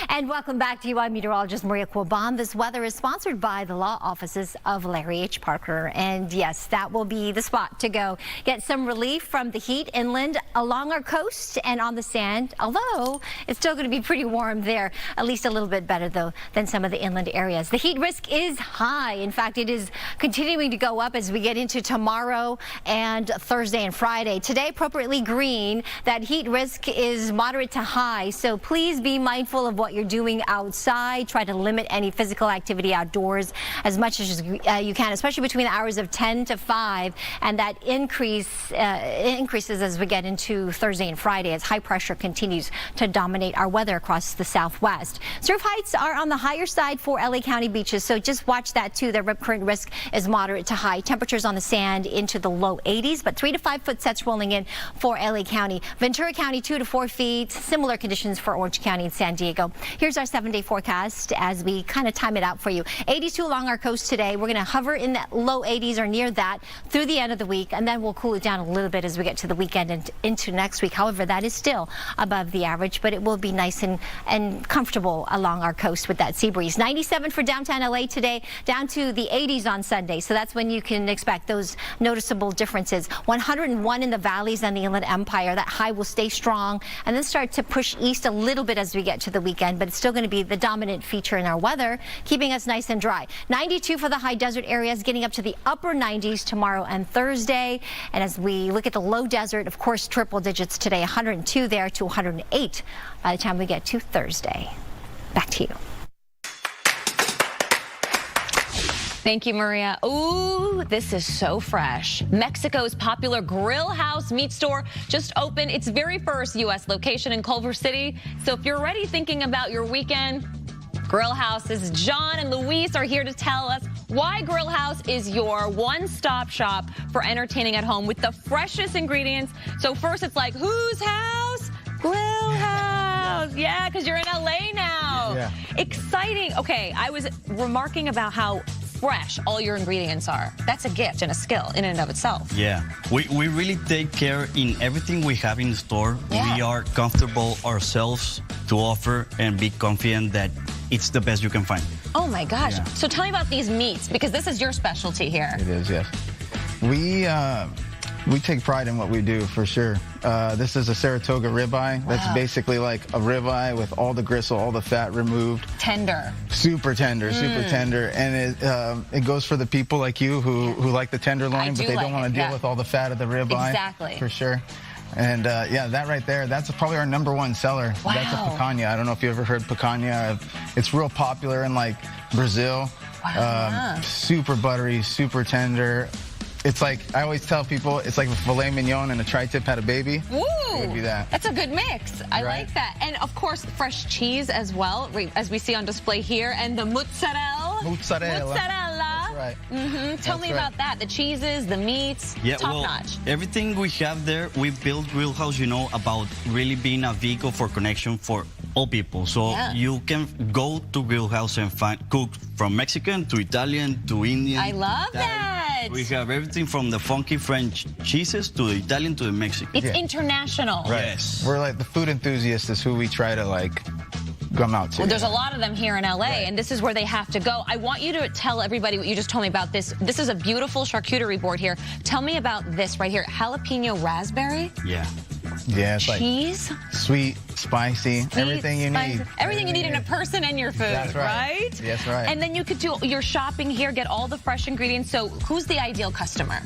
And welcome back to you. I'm meteorologist Maria Quaban. This weather is sponsored by the law offices of Larry H. Parker. And yes, that will be the spot to go get some relief from the heat inland along our coast and on the sand, although it's still going to be pretty warm there, at least a little bit better, though, than some of the inland areas. The heat risk is high. In fact, it is continuing to go up as we get into tomorrow and Thursday and Friday. Today, appropriately green. That heat risk is moderate to high, so please be mindful of what you're doing outside. Try to limit any physical activity outdoors as much as you can, especially between the hours of 10 to 5, and that increases as we get into Thursday and Friday as high pressure continues to dominate our weather across the southwest. Surf heights are on the higher side for LA County beaches, so just watch that too. The rip current risk is moderate to high. Temperatures on the sand into the low 80s, but 3 to 5 foot sets rolling in for LA County. Ventura County 2 to 4 feet. Similar conditions for Orange County and San Diego. Here's our 7-day forecast as we kind of time it out for you. 82 along our coast today. We're going to hover in the low 80s or near that through the end of the week, and then we'll cool it down a little bit as we get to the weekend and into next week. However, that is still above the average, but it will be nice and comfortable along our coast with that sea breeze. 97 for downtown LA today, down to the 80s on Sunday. So that's when you can expect those noticeable differences. 101 in the valleys and the Inland Empire. That high will stay strong and then start to push east a little bit as we get to the weekend, but it's still going to be the dominant feature in our weather, keeping us nice and dry. 92 for the high desert areas, getting up to the upper 90s tomorrow and Thursday. And as we look at the low desert, of course, triple digits today, 102 there to 108 by the time we get to Thursday. Back to you. Thank you, Maria. Ooh, this is so fresh. Mexico's popular Grill House meat store just opened its very first U.S. location in Culver City. So if you're already thinking about your weekend, Grill House's John and Luis are here to tell us why Grill House is your one-stop shop for entertaining at home with the freshest ingredients. So first it's like, whose house? Grill House. Yeah, because you're in LA now. Yeah. Exciting. Okay, I was remarking about how fresh all your ingredients are. That's a gift and a skill in and of itself. Yeah, we really take care in everything we have in the store. Yeah. We are comfortable ourselves to offer and be confident that it's the best you can find. Oh my gosh. Yeah. So tell me about these meats, because this is your specialty here. It is, yes. We take pride in what we do, for sure. This is a Saratoga ribeye. That's basically like a ribeye with all the gristle, all the fat removed. Tender. Super tender, super tender. And it goes for the people like you who like the tenderloin, but they don't want to deal with all the fat of the ribeye. Exactly. For sure. And yeah, that right there, that's probably our #1 seller. Wow. That's a picanha. I don't know if you ever heard picanha. It's real popular in like Brazil. Wow. Super buttery, super tender. It's like, I always tell people, it's like a filet mignon and a tri-tip had a baby. Ooh, it would be that. That's a good mix. I like that. And of course, fresh cheese as well, as we see on display here, and the mozzarella. Mozzarella. That's right. Tell me about that. The cheeses, the meats, top notch. Everything we have there, we built Grill House, about really being a vehicle for connection for all people. So you can go to Grill House and cook from Mexican to Italian to Indian. I love that. We have everything from the funky French cheeses to the Italian to the Mexican. It's international. Right. Yes. We're like the food enthusiasts is who we try to come out to. Well, there's a lot of them here in LA, and this is where they have to go. I want you to tell everybody what you just told me about this. This is a beautiful charcuterie board here. Tell me about this right here. Jalapeno raspberry. Yeah. Yeah, it's cheese. Like sweet, spicy, everything you need. Everything you need in a person and your food, That's right? That's right. And then you could do your shopping here, get all the fresh ingredients. So who's the ideal customer?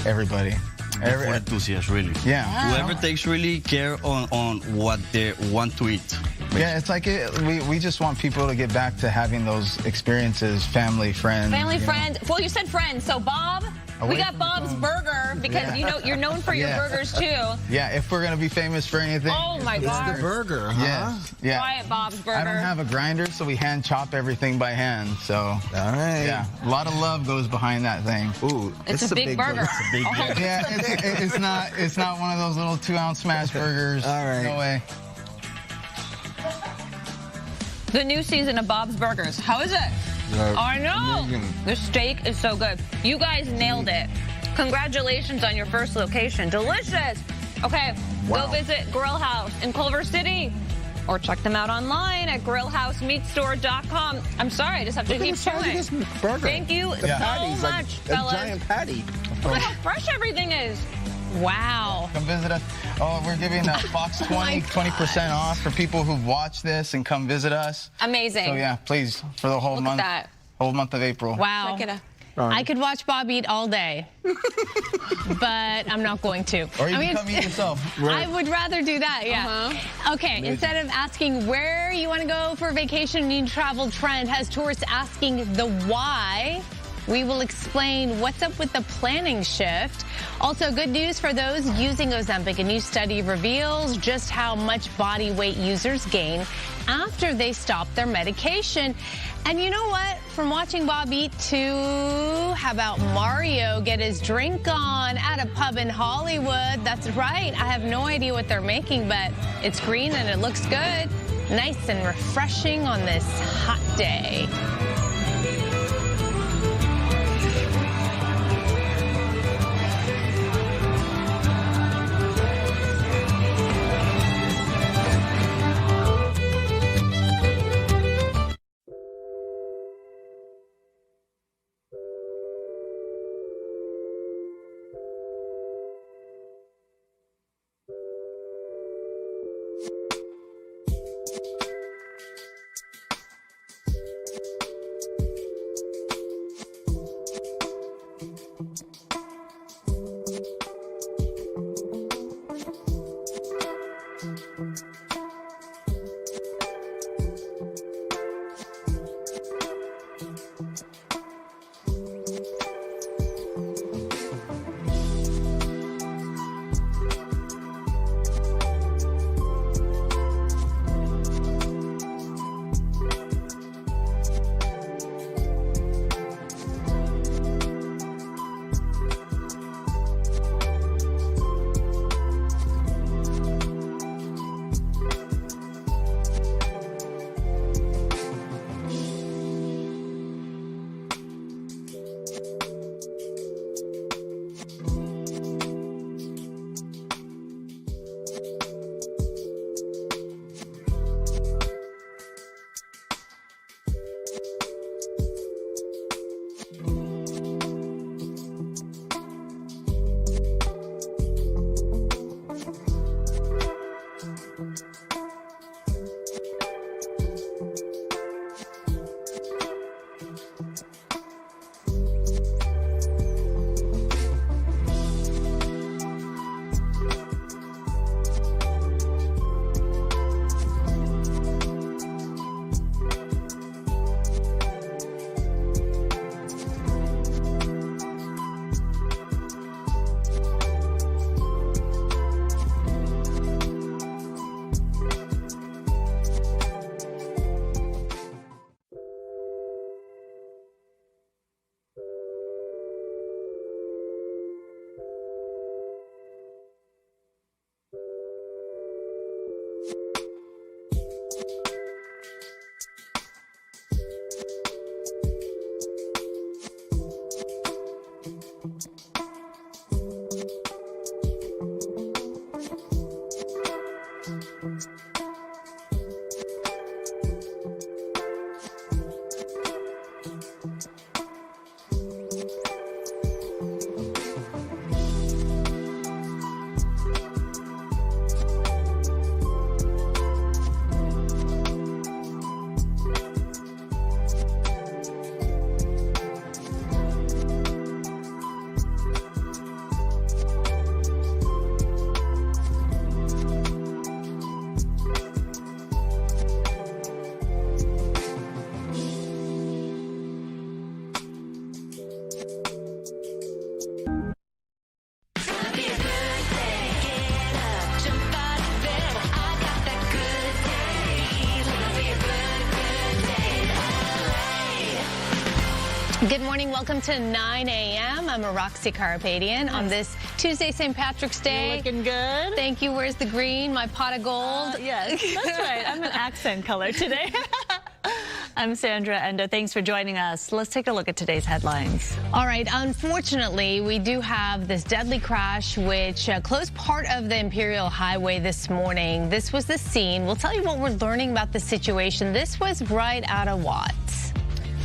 Everybody. Food enthusiasts, really. Yeah. Whoever takes really care on what they want to eat. Yeah, it's like we just want people to get back to having those experiences, family, friends. Family, friends. Well, you said friends, so Bob. We got Bob's Burger, because you're known for your burgers too. Yeah, if we're gonna be famous for anything. Oh my God. It's the burger, huh? Yes. Yeah. Try it, Bob's Burger. I don't have a grinder, so we hand chop everything by hand. So all right. Yeah, a lot of love goes behind that thing. Ooh, it's a big burger. It's a big burger. Yeah, it's not one of those little 2-ounce smash burgers. All right. No way. The new season of Bob's Burgers. How is it? I know. Amazing. The steak is so good. You guys nailed it. Congratulations on your first location. Delicious. Okay, Wow. go visit Grill House in Culver City. or check them out online at grillhousemeatstore.com. I'm sorry, I just have to keep chewing. This burger. Thank you so Patty's much, like fellas. a giant patty. Look how fresh everything is. Wow. Come visit us. Oh, we're giving Fox 20% off for people who've watched this and come visit us. Amazing. So yeah, please, for the whole month. Whole month of April. Wow. I could watch Bob eat all day, but I'm not going to. Or you can come eat yourself. I would rather do that, yeah. Okay, Amazing. Instead of asking where you want to go for vacation, new travel trend has tourists asking the why. We will explain what's up with the planning shift. Also, good news for those using Ozempic. A new study reveals just how much body weight users gain after they stop their medication. And you know what? From watching Bob eat to how about Mario get his drink on at a pub in Hollywood? That's right. I have no idea what they're making, but it's green and it looks good. Nice and refreshing on this hot day. Good morning. Welcome to 9 a.m. I'm Roxy Carapadian on this Tuesday, St. Patrick's Day. You're looking good. Thank you. Where's the green? My pot of gold. Yes, that's right. I'm an accent color today. I'm Sandra Endo. Thanks for joining us. Let's take a look at today's headlines. All right, unfortunately, we do have this deadly crash which closed part of the Imperial Highway this morning. This was the scene. We'll tell you what we're learning about the situation. This was right out of Watts.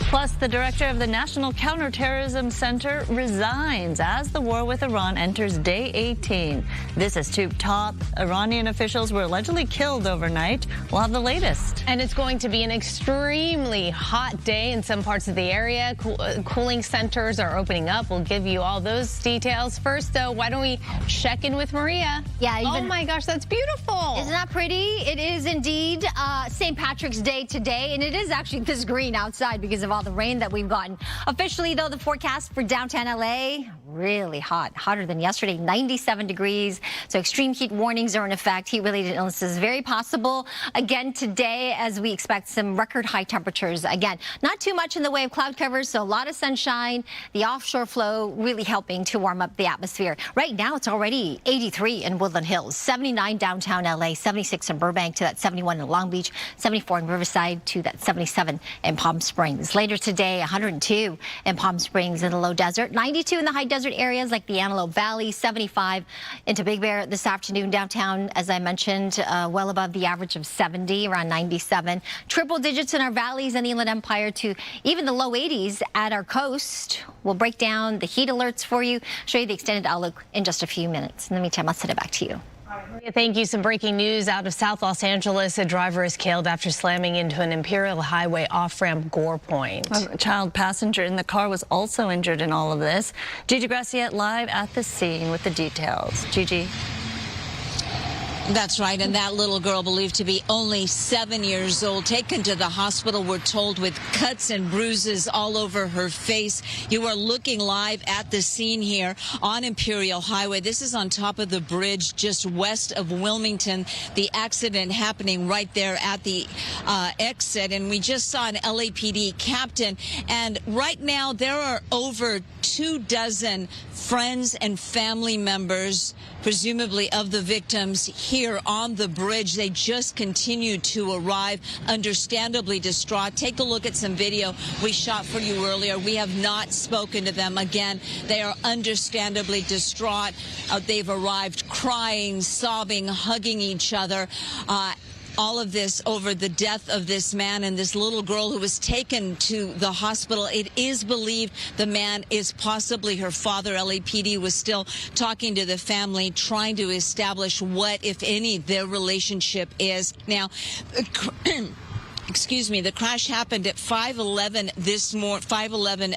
Plus, the director of the National Counterterrorism Center resigns as the war with Iran enters day 18. This is two top Iranian officials were allegedly killed overnight. We'll have the latest. And it's going to be an extremely hot day in some parts of the area. Cooling centers are opening up. We'll give you all those details. First, though, why don't we check in with Maria? Yeah. Oh, my gosh, that's beautiful. Isn't that pretty? It is indeed St. Patrick's Day today, and it is actually this green outside because of all the rain that we've gotten. Officially, though, the forecast for downtown LA, really hot, hotter than yesterday, 97 degrees. So extreme heat warnings are in effect. Heat-related illnesses very possible again today as we expect some record high temperatures. Again, not too much in the way of cloud covers, so a lot of sunshine. The offshore flow really helping to warm up the atmosphere. Right now, it's already 83 in Woodland Hills, 79 downtown LA, 76 in Burbank to that 71 in Long Beach, 74 in Riverside to that 77 in Palm Springs. Later today, 102 in Palm Springs in the low desert, 92 in the high desert areas like the Antelope Valley, 75 into Big Bear this afternoon. Downtown, as I mentioned, well above the average of 70, around 97. Triple digits in our valleys and the Inland Empire to even the low 80s at our coast. We'll break down the heat alerts for you, show you the extended outlook in just a few minutes. In the meantime, I'll send it back to you. Thank you. Some breaking news out of South Los Angeles. A driver is killed after slamming into an Imperial Highway off-ramp Gore Point. A child passenger in the car was also injured in all of this. Gigi Gracia live at the scene with the details. Gigi. That's right, and that little girl, believed to be only 7 years old, taken to the hospital, we're told, with cuts and bruises all over her face. You are looking live at the scene here on Imperial Highway. This is on top of the bridge just west of Wilmington. The accident happening right there at the exit, and we just saw an LAPD captain, and right now there are over 24 friends and family members, presumably of the victims, here on the bridge. They just continue to arrive, understandably distraught. Take a look at some video we shot for you earlier. We have not spoken to them. Again, they are understandably distraught. They've arrived crying, sobbing, hugging each other. All of this over the death of this man and this little girl who was taken to the hospital. It is believed the man is possibly her father. LAPD was still talking to the family, trying to establish what, if any, their relationship is. Now, excuse me, the crash happened at 5:11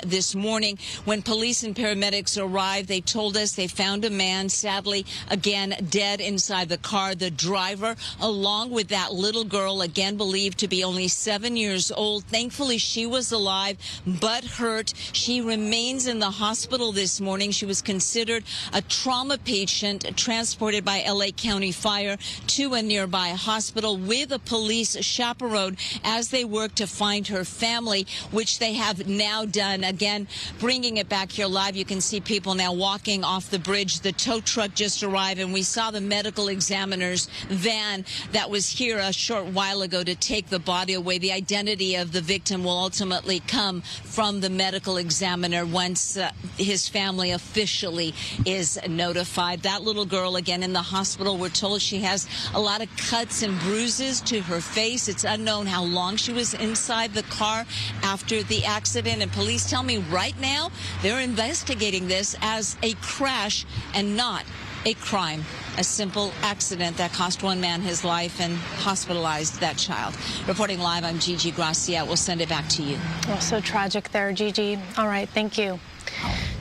this morning. When police and paramedics arrived, they told us they found a man, sadly, again, dead inside the car. The driver, along with that little girl, again believed to be only 7 years old. Thankfully, she was alive, but hurt. She remains in the hospital this morning. She was considered a trauma patient, transported by LA County Fire to a nearby hospital with a police chaperone as they work to find her family, which they have now done. Again, bringing it back here live, you can see people now walking off the bridge. The tow truck just arrived, and we saw the medical examiner's van that was here a short while ago to take the body away. The identity of the victim will ultimately come from the medical examiner once his family officially is notified. That little girl, again, in the hospital, we're told she has a lot of cuts and bruises to her face. It's unknown how long she was inside the car after the accident, and police tell me right now they're investigating this as a crash and not a crime. A simple accident that cost one man his life and hospitalized that child. Reporting live, I'm Gigi Gracia. We'll send it back to you. Oh, so tragic there, Gigi. All right, thank you.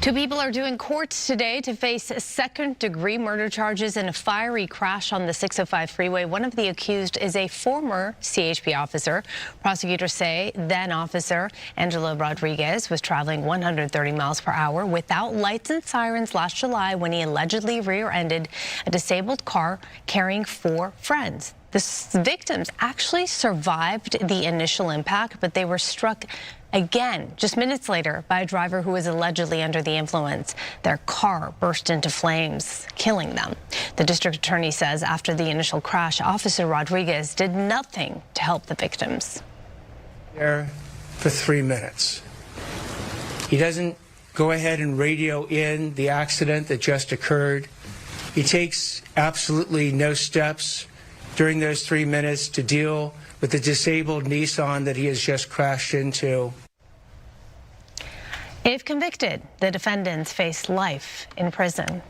Two people are due in court today to face second-degree murder charges in a fiery crash on the 605 freeway. One of the accused is a former CHP officer. Prosecutors say then-officer Angela Rodriguez was traveling 130 miles per hour without lights and sirens last July when he allegedly rear-ended a disabled car carrying 4 friends. The victims actually survived the initial impact, but they were struck again just minutes later by a driver who was allegedly under the influence. Their car burst into flames, killing them. The district attorney says after the initial crash, Officer Rodriguez did nothing to help the victims. there for 3 minutes. He doesn't go ahead and radio in the accident that just occurred. He takes absolutely no steps during those 3 minutes to deal with the disabled Nissan that he has just crashed into. If convicted, the defendants face life in prison.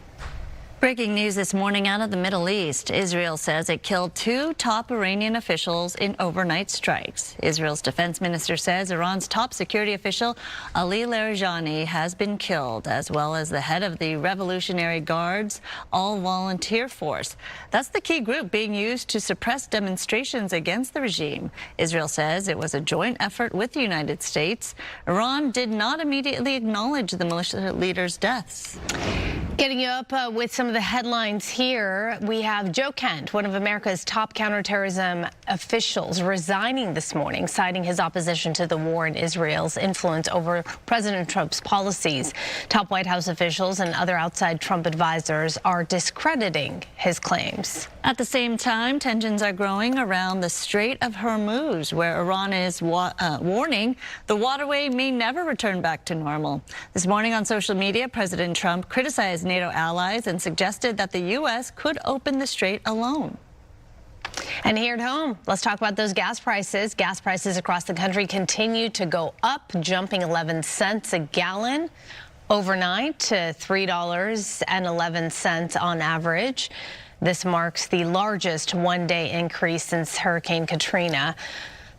Breaking news this morning out of the Middle East. Israel says it killed 2 top Iranian officials in overnight strikes. Israel's defense minister says Iran's top security official, Ali Larijani, has been killed, as well as the head of the Revolutionary Guard's all-volunteer force. That's the key group being used to suppress demonstrations against the regime. Israel says it was a joint effort with the United States. Iran did not immediately acknowledge the militia leader's deaths. Getting you up with some of the headlines here, we have Joe Kent, one of America's top counterterrorism officials, resigning this morning, citing his opposition to the war and Israel's influence over President Trump's policies. Top White House officials and other outside Trump advisors are discrediting his claims. At the same time, tensions are growing around the Strait of Hormuz, where Iran is warning the waterway may never return back to normal. This morning on social media, President Trump criticized NATO allies and suggested that the U.S. could open the strait alone. And here at home, let's talk about those gas prices. Gas prices across the country continue to go up, jumping 11 cents a gallon overnight to $3.11 on average. This marks the largest one-day increase since Hurricane Katrina,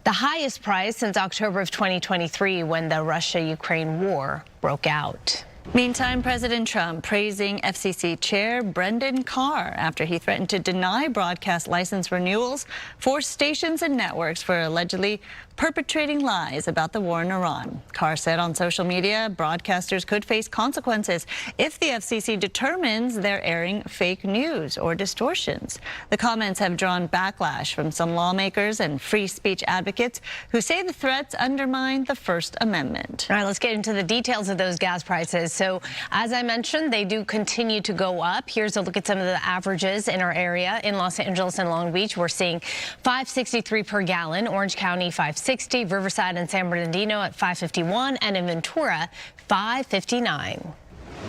the highest price since October of 2023 when the Russia-Ukraine war broke out. Meantime, President Trump praising FCC Chair Brendan Carr after he threatened to deny broadcast license renewals for stations and networks for allegedly perpetrating lies about the war in Iran. Carr said on social media broadcasters could face consequences if the FCC determines they're airing fake news or distortions. The comments have drawn backlash from some lawmakers and free speech advocates who say the threats undermine the First Amendment. All right, let's get into the details of those gas prices. So, as I mentioned, they do continue to go up. Here's a look at some of the averages in our area. In Los Angeles and Long Beach, we're seeing $5.63 per gallon. Orange County, $5.60. Riverside and San Bernardino at $5.51, and in Ventura, $5.59.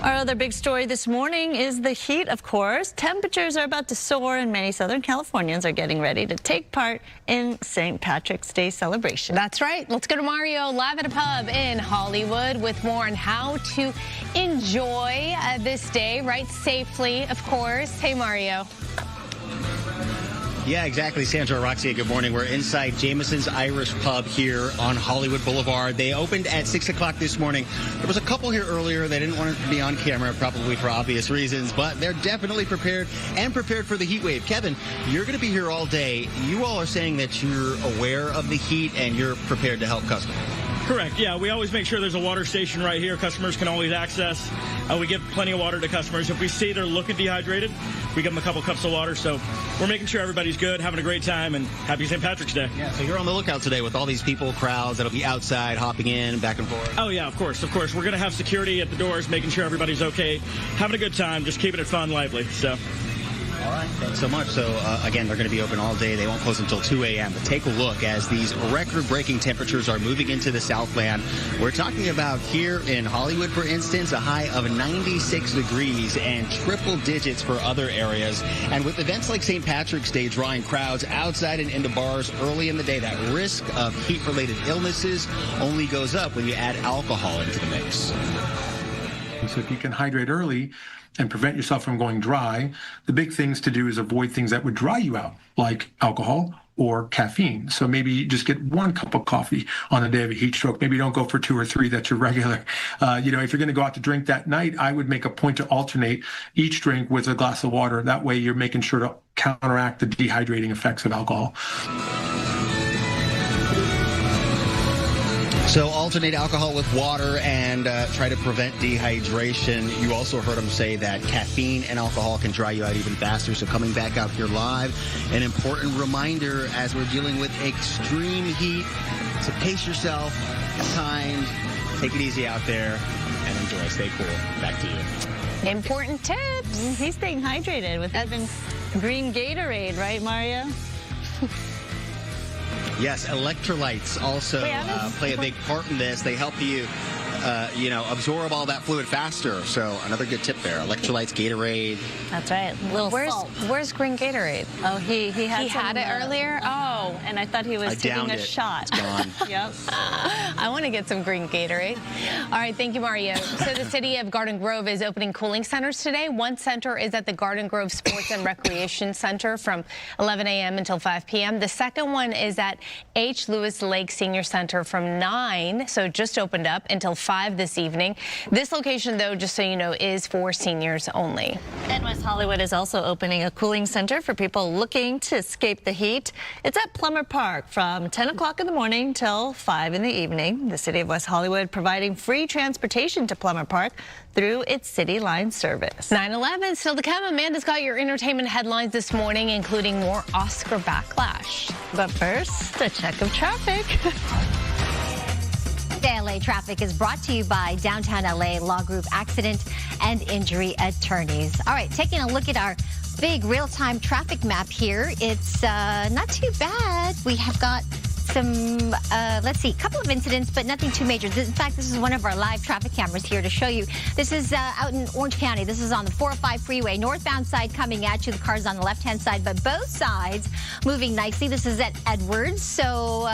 Our other big story this morning is the heat, of course. Temperatures are about to soar, and many Southern Californians are getting ready to take part in St. Patrick's Day celebration. That's right. Let's go to Mario live at a pub in Hollywood with more on how to enjoy this day, right, safely, of course. Hey, Mario. Yeah, exactly, Sandra, Roxy, good morning. We're inside Jameson's Irish Pub here on Hollywood Boulevard. They opened at 6 o'clock this morning. There was a couple here earlier. They didn't want it to be on camera, probably for obvious reasons, but they're definitely prepared for the heat wave. Kevin, you're going to be here all day. You all are saying that you're aware of the heat and you're prepared to help customers. Correct. Yeah, we always make sure there's a water station right here. Customers can always access. We give plenty of water to customers. If we see they're looking dehydrated, we give them a couple cups of water. So we're making sure everybody's good, having a great time, and happy St. Patrick's Day. Yeah, so you're on the lookout today with all these people, crowds that'll be outside, hopping in, back and forth. Oh, yeah, of course. Of course. We're going to have security at the doors, making sure everybody's okay, having a good time, just keeping it fun, lively. So. All right, thanks so much. So, again, they're going to be open all day. They won't close until 2 a.m. But take a look as these record-breaking temperatures are moving into the Southland. We're talking about here in Hollywood, for instance, a high of 96 degrees and triple digits for other areas. And with events like St. Patrick's Day drawing crowds outside and into bars early in the day, that risk of heat-related illnesses only goes up when you add alcohol into the mix. So if you can hydrate early and prevent yourself from going dry, the big things to do is avoid things that would dry you out, like alcohol or caffeine. So maybe just get 1 cup of coffee on the day of a heat stroke. Maybe don't go for 2 or 3. That's your regular. If you're going to go out to drink that night, I would make a point to alternate each drink with a glass of water. That way you're making sure to counteract the dehydrating effects of alcohol. So alternate alcohol with water and try to prevent dehydration. You also heard him say that caffeine and alcohol can dry you out even faster. So coming back out here live, an important reminder as we're dealing with extreme heat. So pace yourself, be kind, take it easy out there, and enjoy. Stay cool. Back to you. Important tips. He's staying hydrated with even green Gatorade, right, Mario? Yes, electrolytes also play a big part in this. They help you, absorb all that fluid faster. So another good tip there. Electrolytes, Gatorade. That's right. Where's green Gatorade? Oh, he had it earlier? Oh. And I thought he was taking a shot. It's gone. Yep. I want to get some green Gatorade. All right, thank you, Mario. So the city of Garden Grove is opening cooling centers today. One center is at the Garden Grove Sports and Recreation Center from 11 a.m. until 5 p.m. The second one is at H. Lewis Lake Senior Center from 9, so it just opened up, until 5 this evening. This location, though, just so you know, is for seniors only. And West Hollywood is also opening a cooling center for people looking to escape the heat. It's at Plummer Park from 10 o'clock in the morning till 5 in the evening. The city of West Hollywood providing free transportation to Plummer Park through its City Line service. 9/11 still to come. Amanda's got your entertainment headlines this morning, including more Oscar backlash. But first, a check of traffic. LA Traffic is brought to you by Downtown LA Law Group Accident and Injury Attorneys. All right, taking a look at our big real-time traffic map here. It's not too bad. We have got some, let's see, a couple of incidents, but nothing too major. In fact, this is one of our live traffic cameras here to show you. This is out in Orange County. This is on the 405 freeway, northbound side coming at you. The car's on the left-hand side, but both sides moving nicely. This is at Edwards, so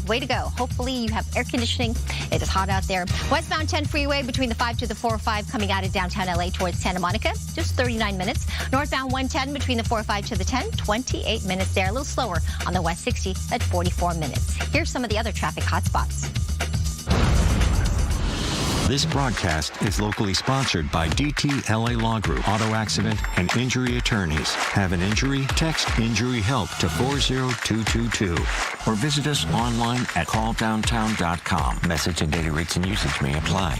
way to go. Hopefully you have air conditioning. It is hot out there. Westbound 10 freeway between the 5 to the 405 coming out of downtown LA towards Santa Monica, just 39 minutes. Northbound 110 between the 405 to the 10, 28 minutes there. A little slower on the West 60 at 44 minutes. Here's some of the other traffic hotspots. This broadcast is locally sponsored by DT LA Law Group, Auto Accident and Injury Attorneys. Have an injury? Text Injury Help to 40222 or visit us online at calldowntown.com. Message and data rates and usage may apply.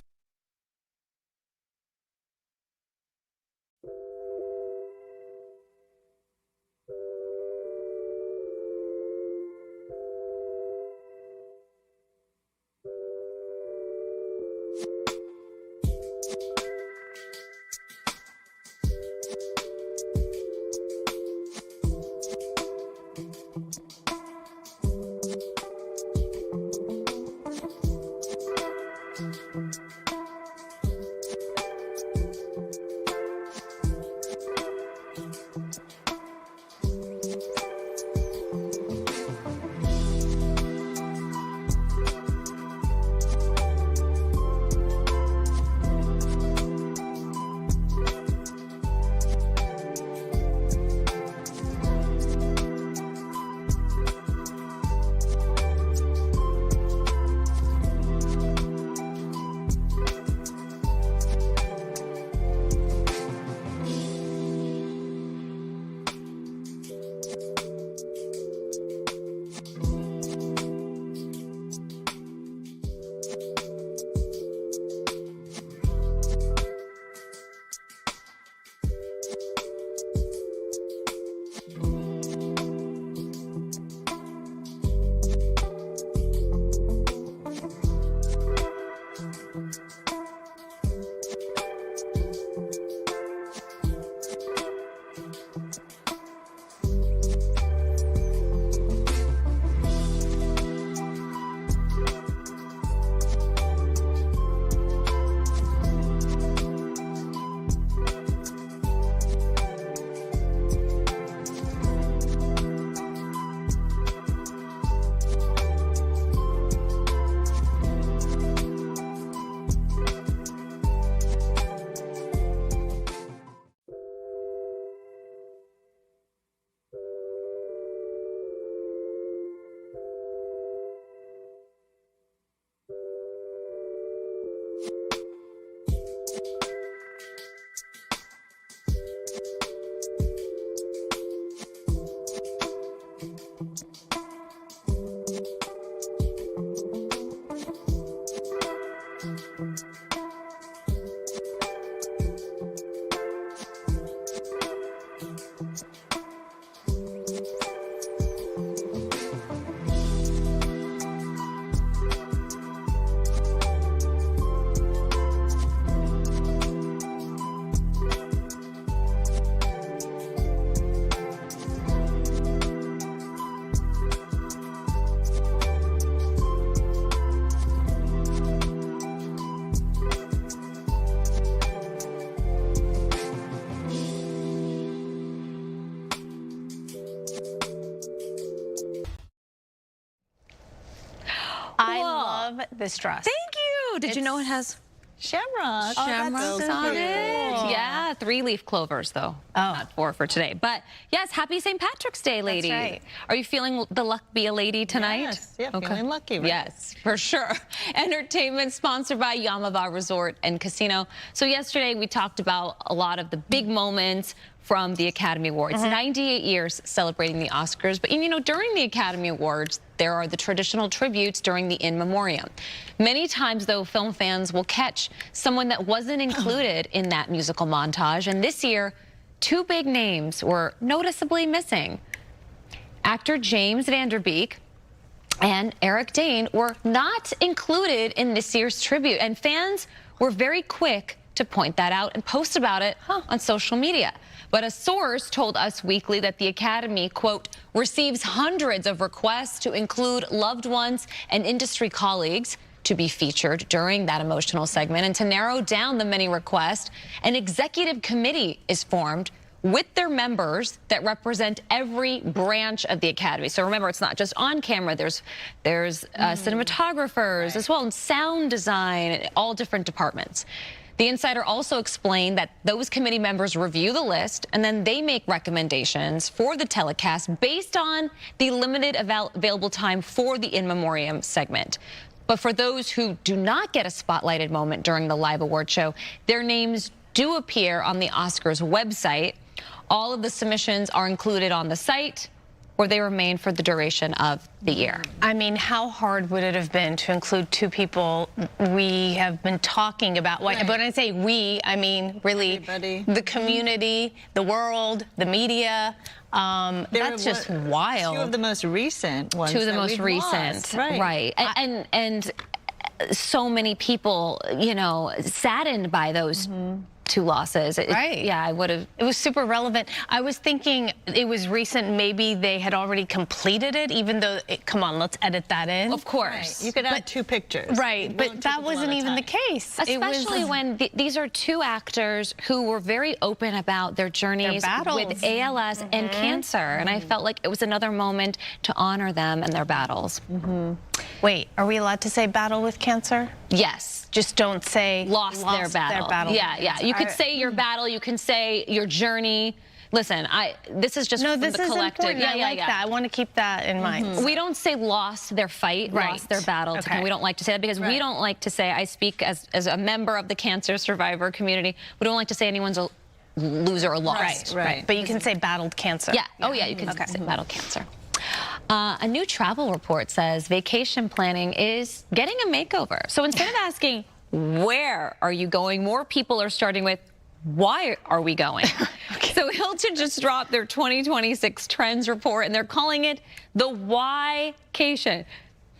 I love this dress. Thank you. Did you know it has shamrocks? Shamrocks on it. Cool. Yeah, 3-leaf clovers though. Not 4 for today. But yes, happy St. Patrick's Day, ladies. That's right. Are you feeling the luck be a lady tonight? Yes. Yeah, feeling lucky. Right? Yes, for sure. Entertainment sponsored by Yamava Resort and Casino. So yesterday we talked about a lot of the big moments from the Academy Awards. 98 years celebrating the Oscars. But, you know, during the Academy Awards, there are the traditional tributes during the In Memoriam. Many times, though, film fans will catch someone that wasn't included in that musical montage. And this year, 2 big names were noticeably missing. Actor James Van Der Beek and Eric Dane were not included in this year's tribute. And fans were very quick to point that out and post about it on social media. But a source told Us Weekly that the Academy, quote, receives hundreds of requests to include loved ones and industry colleagues to be featured during that emotional segment. And to narrow down the many requests, an executive committee is formed with their members that represent every branch of the Academy. So remember, it's not just on camera. There's cinematographers as well, and sound design, all different departments. The insider also explained that those committee members review the list and then they make recommendations for the telecast based on the limited available time for the In Memoriam segment. But for those who do not get a spotlighted moment during the live award show, their names do appear on the Oscars website. All of the submissions are included on the site, where they remain for the duration of the year. I mean, how hard would it have been to include 2 people we have been talking about? Right. When I say we, I mean really everybody. The community, the world, the media. That's just wild. 2 of the most recent ones. 2 of the that most we've recent, lost. right? And so many people, you know, saddened by those 2 losses. Right. Yeah, I would have. It was super relevant. I was thinking it was recent. Maybe they had already completed it, even though, come on, let's edit that in. Of course. Right. You could add 2 pictures. Right, but that wasn't even the case. Especially when these are 2 actors who were very open about their journeys with ALS and cancer. And I felt like it was another moment to honor them and their battles. Wait, are we allowed to say battle with cancer? Yes. Just don't say lost their battle. Yeah. You could say your battle. You can say your journey. Listen, this is just from the collective. Important. I like that. I want to keep that in mind. We don't say lost their fight, lost their battle. Okay. We don't like to say that because we don't like to say, I speak as a member of the cancer survivor community, we don't like to say anyone's a loser or lost. Right. But you can say battled cancer. Yeah. Oh, yeah, you can say battled cancer. A new travel report says vacation planning is getting a makeover. So instead of asking, where are you going, more people are starting with, why are we going? So Hilton just dropped their 2026 trends report, and they're calling it the why-cation.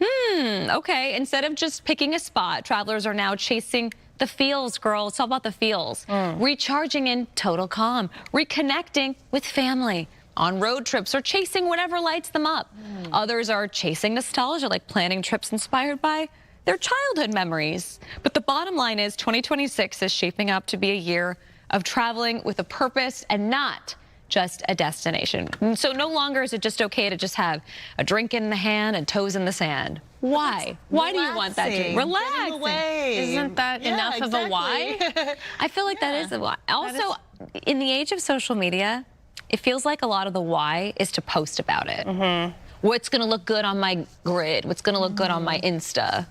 Okay. Instead of just picking a spot, travelers are now chasing the feels, girl. It's all about the feels. Recharging in total calm, reconnecting with family, on road trips, or chasing whatever lights them up. Others are chasing nostalgia, like planning trips inspired by their childhood memories. But the bottom line is 2026 is shaping up to be a year of traveling with a purpose and not just a destination. So no longer is it just okay to just have a drink in the hand and toes in the sand. Why? Why do you want that drink? Relax. Isn't that enough of a why? I feel like that is a why. Also, in the age of social media, it feels like a lot of the why is to post about it. What's going to look good on my grid? What's going to look good on my Insta?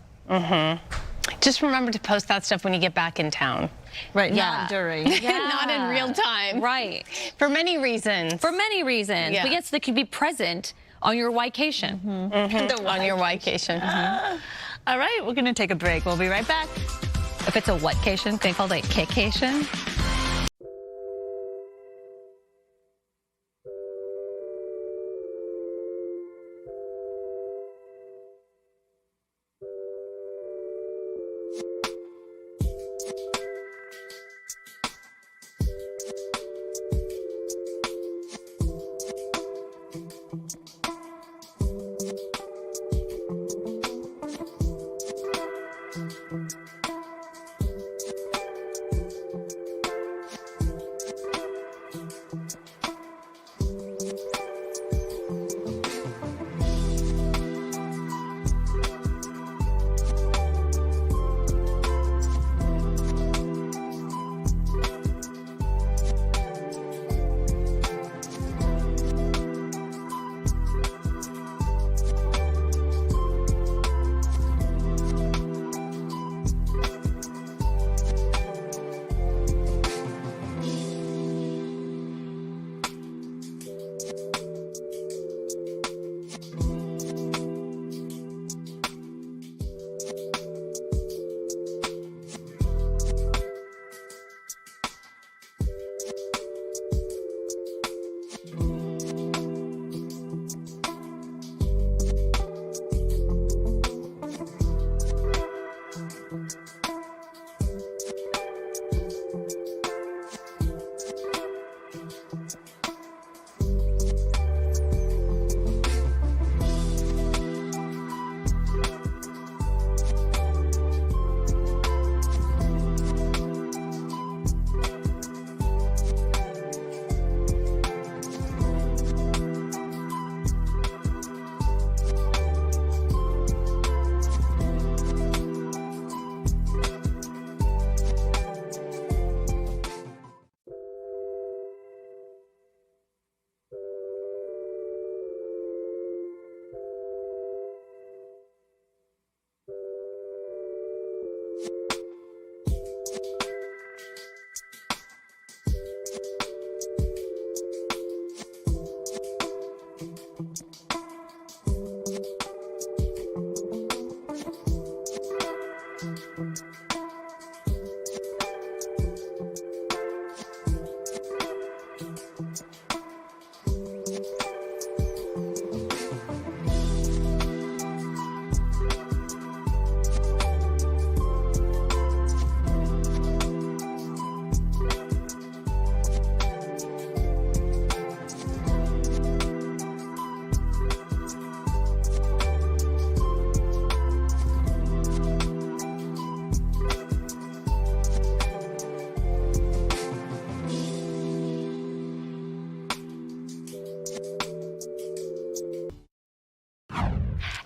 Just remember to post that stuff when you get back in town. Right, not during. Not in real time. Right. For many reasons. For many reasons. Yeah. But yes, they could be present on your whycation. On your whycation. All right, we're going to take a break. We'll be right back. If it's a whatcation, they call it kickcation.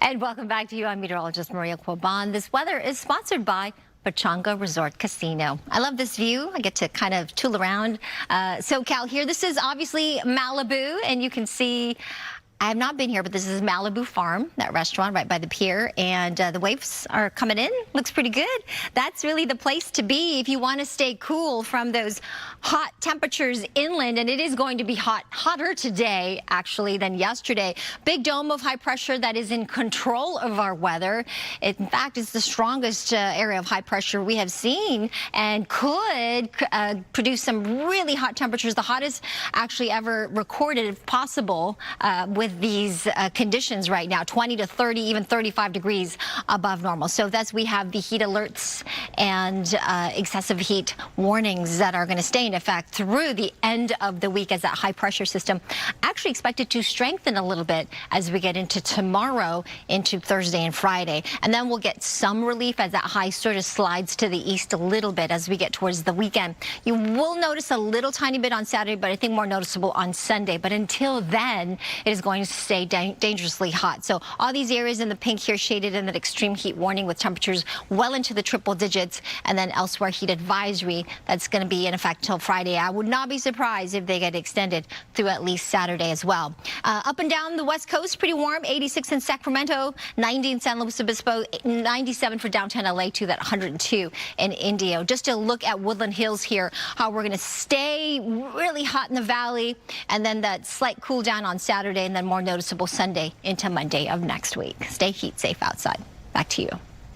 And welcome back to you. I'm meteorologist Maria Quaban. This weather is sponsored by Pechanga Resort Casino. I love this view. I get to kind of tool around SoCal here. This is obviously Malibu, and you can see I have not been here, but this is Malibu Farm, that restaurant right by the pier, and the waves are coming in. Looks pretty good. That's really the place to be if you want to stay cool from those hot temperatures inland, and it is going to be hotter today, actually, than yesterday. Big dome of high pressure that is in control of our weather. In fact, it's the strongest area of high pressure we have seen and could produce some really hot temperatures, the hottest actually ever recorded, if possible, with these conditions right now, 20 to 30, even 35 degrees above normal. So we have the heat alerts and excessive heat warnings that are going to stay in effect through the end of the week as that high pressure system actually expected to strengthen a little bit as we get into tomorrow, into Thursday and Friday. And then we'll get some relief as that high sort of slides to the east a little bit as we get towards the weekend. You will notice a little tiny bit on Saturday, but I think more noticeable on Sunday. But until then, it is going to stay dangerously hot. So all these areas in the pink here shaded in that extreme heat warning with temperatures well into the triple digits, and then elsewhere heat advisory that's going to be in effect till Friday. I would not be surprised if they get extended through at least Saturday as well. Up and down the West Coast, pretty warm, 86 in Sacramento, 90 in San Luis Obispo, 97 for downtown LA to that 102 in Indio. Just to look at Woodland Hills here, how we're going to stay really hot in the valley, and then that slight cool down on Saturday, and then more noticeable Sunday into Monday of next week. Stay heat safe outside. Back to you.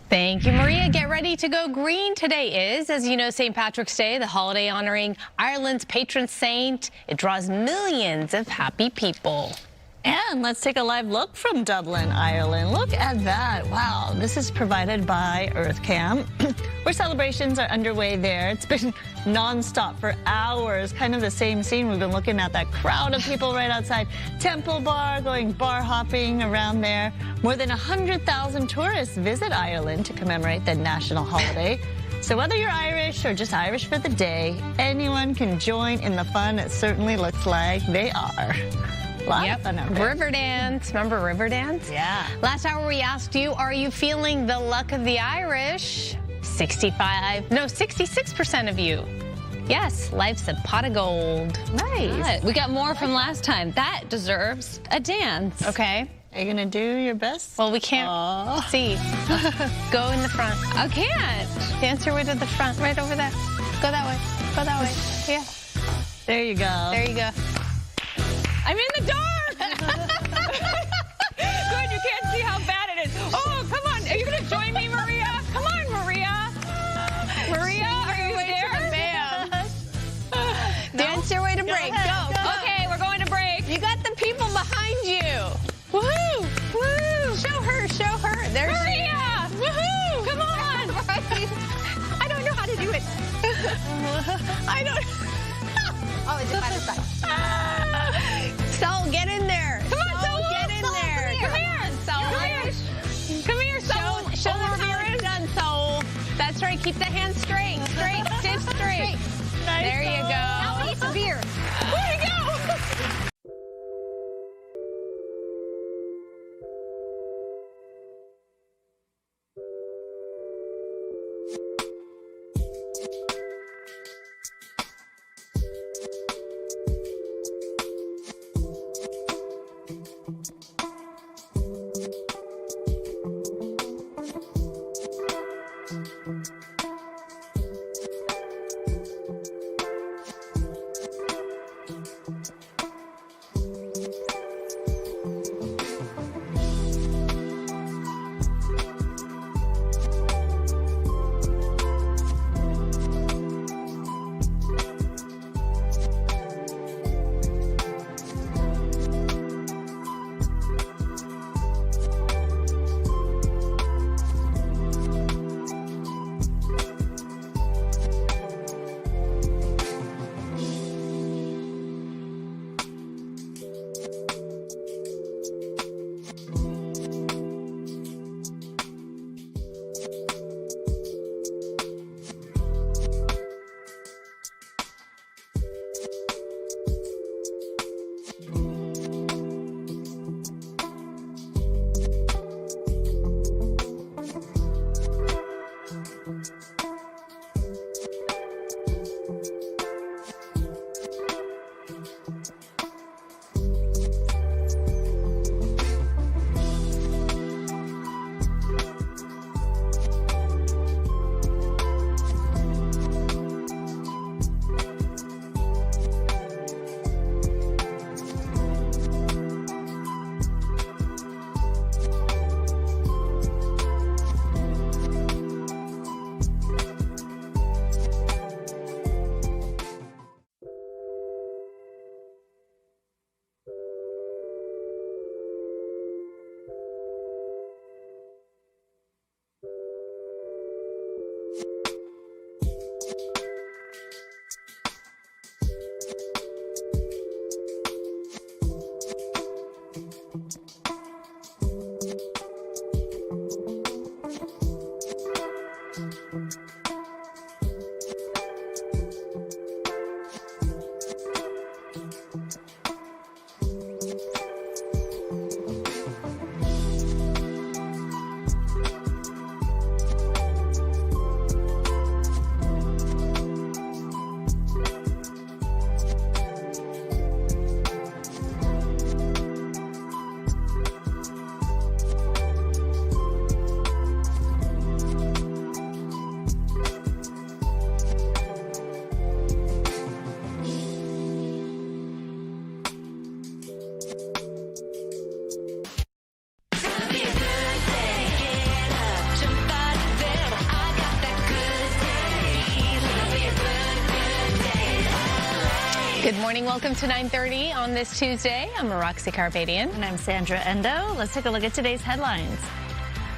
Thank you, Maria. Get ready to go green. Today is, as you know, St. Patrick's Day, the holiday honoring Ireland's patron saint. It draws millions of happy people. And let's take a live look from Dublin, Ireland. Look at that. Wow, this is provided by EarthCam, where celebrations are underway there. It's been nonstop for hours, kind of the same scene. We've been looking at that crowd of people right outside Temple Bar, going bar hopping around there. More than 100,000 tourists visit Ireland to commemorate the national holiday. So whether you're Irish or just Irish for the day, anyone can join in the fun. It certainly looks like they are. Yep. Riverdance. Remember Riverdance? Yeah. Last hour we asked you, are you feeling the luck of the Irish? 66% of you. Yes, life's a pot of gold. Nice. We got more from last time. That deserves a dance. Okay. Are you going to do your best? Well, we can't see. Go in the front. I can't. Dance your way to the front, right over there. Go that way. Go that way. Yeah. There you go. There you go. I'm in the dark! Good, you can't see how bad it is. Oh, come on. Are you going to join me, Maria? Come on, Maria. Maria, are you there? Dance your way to break. Go. Okay, we're going to break. You got the people behind you. Woohoo! Woo! Show her. There's Maria! Woohoo! Come on! I don't know how to do it. I don't. Oh, it's by the side. Sol, get in there. Come on, Sol. Get in there. Come here. Sol. Come here, Sol. Show them how it's done, Sol. That's right. Keep the hands straight. Stiff straight. Nice, there you go. Now eat the beer. Where'd it go? Good morning. Welcome to 9:30 on this Tuesday. I'm Roxy Carpadian. And I'm Sandra Endo. Let's take a look at today's headlines.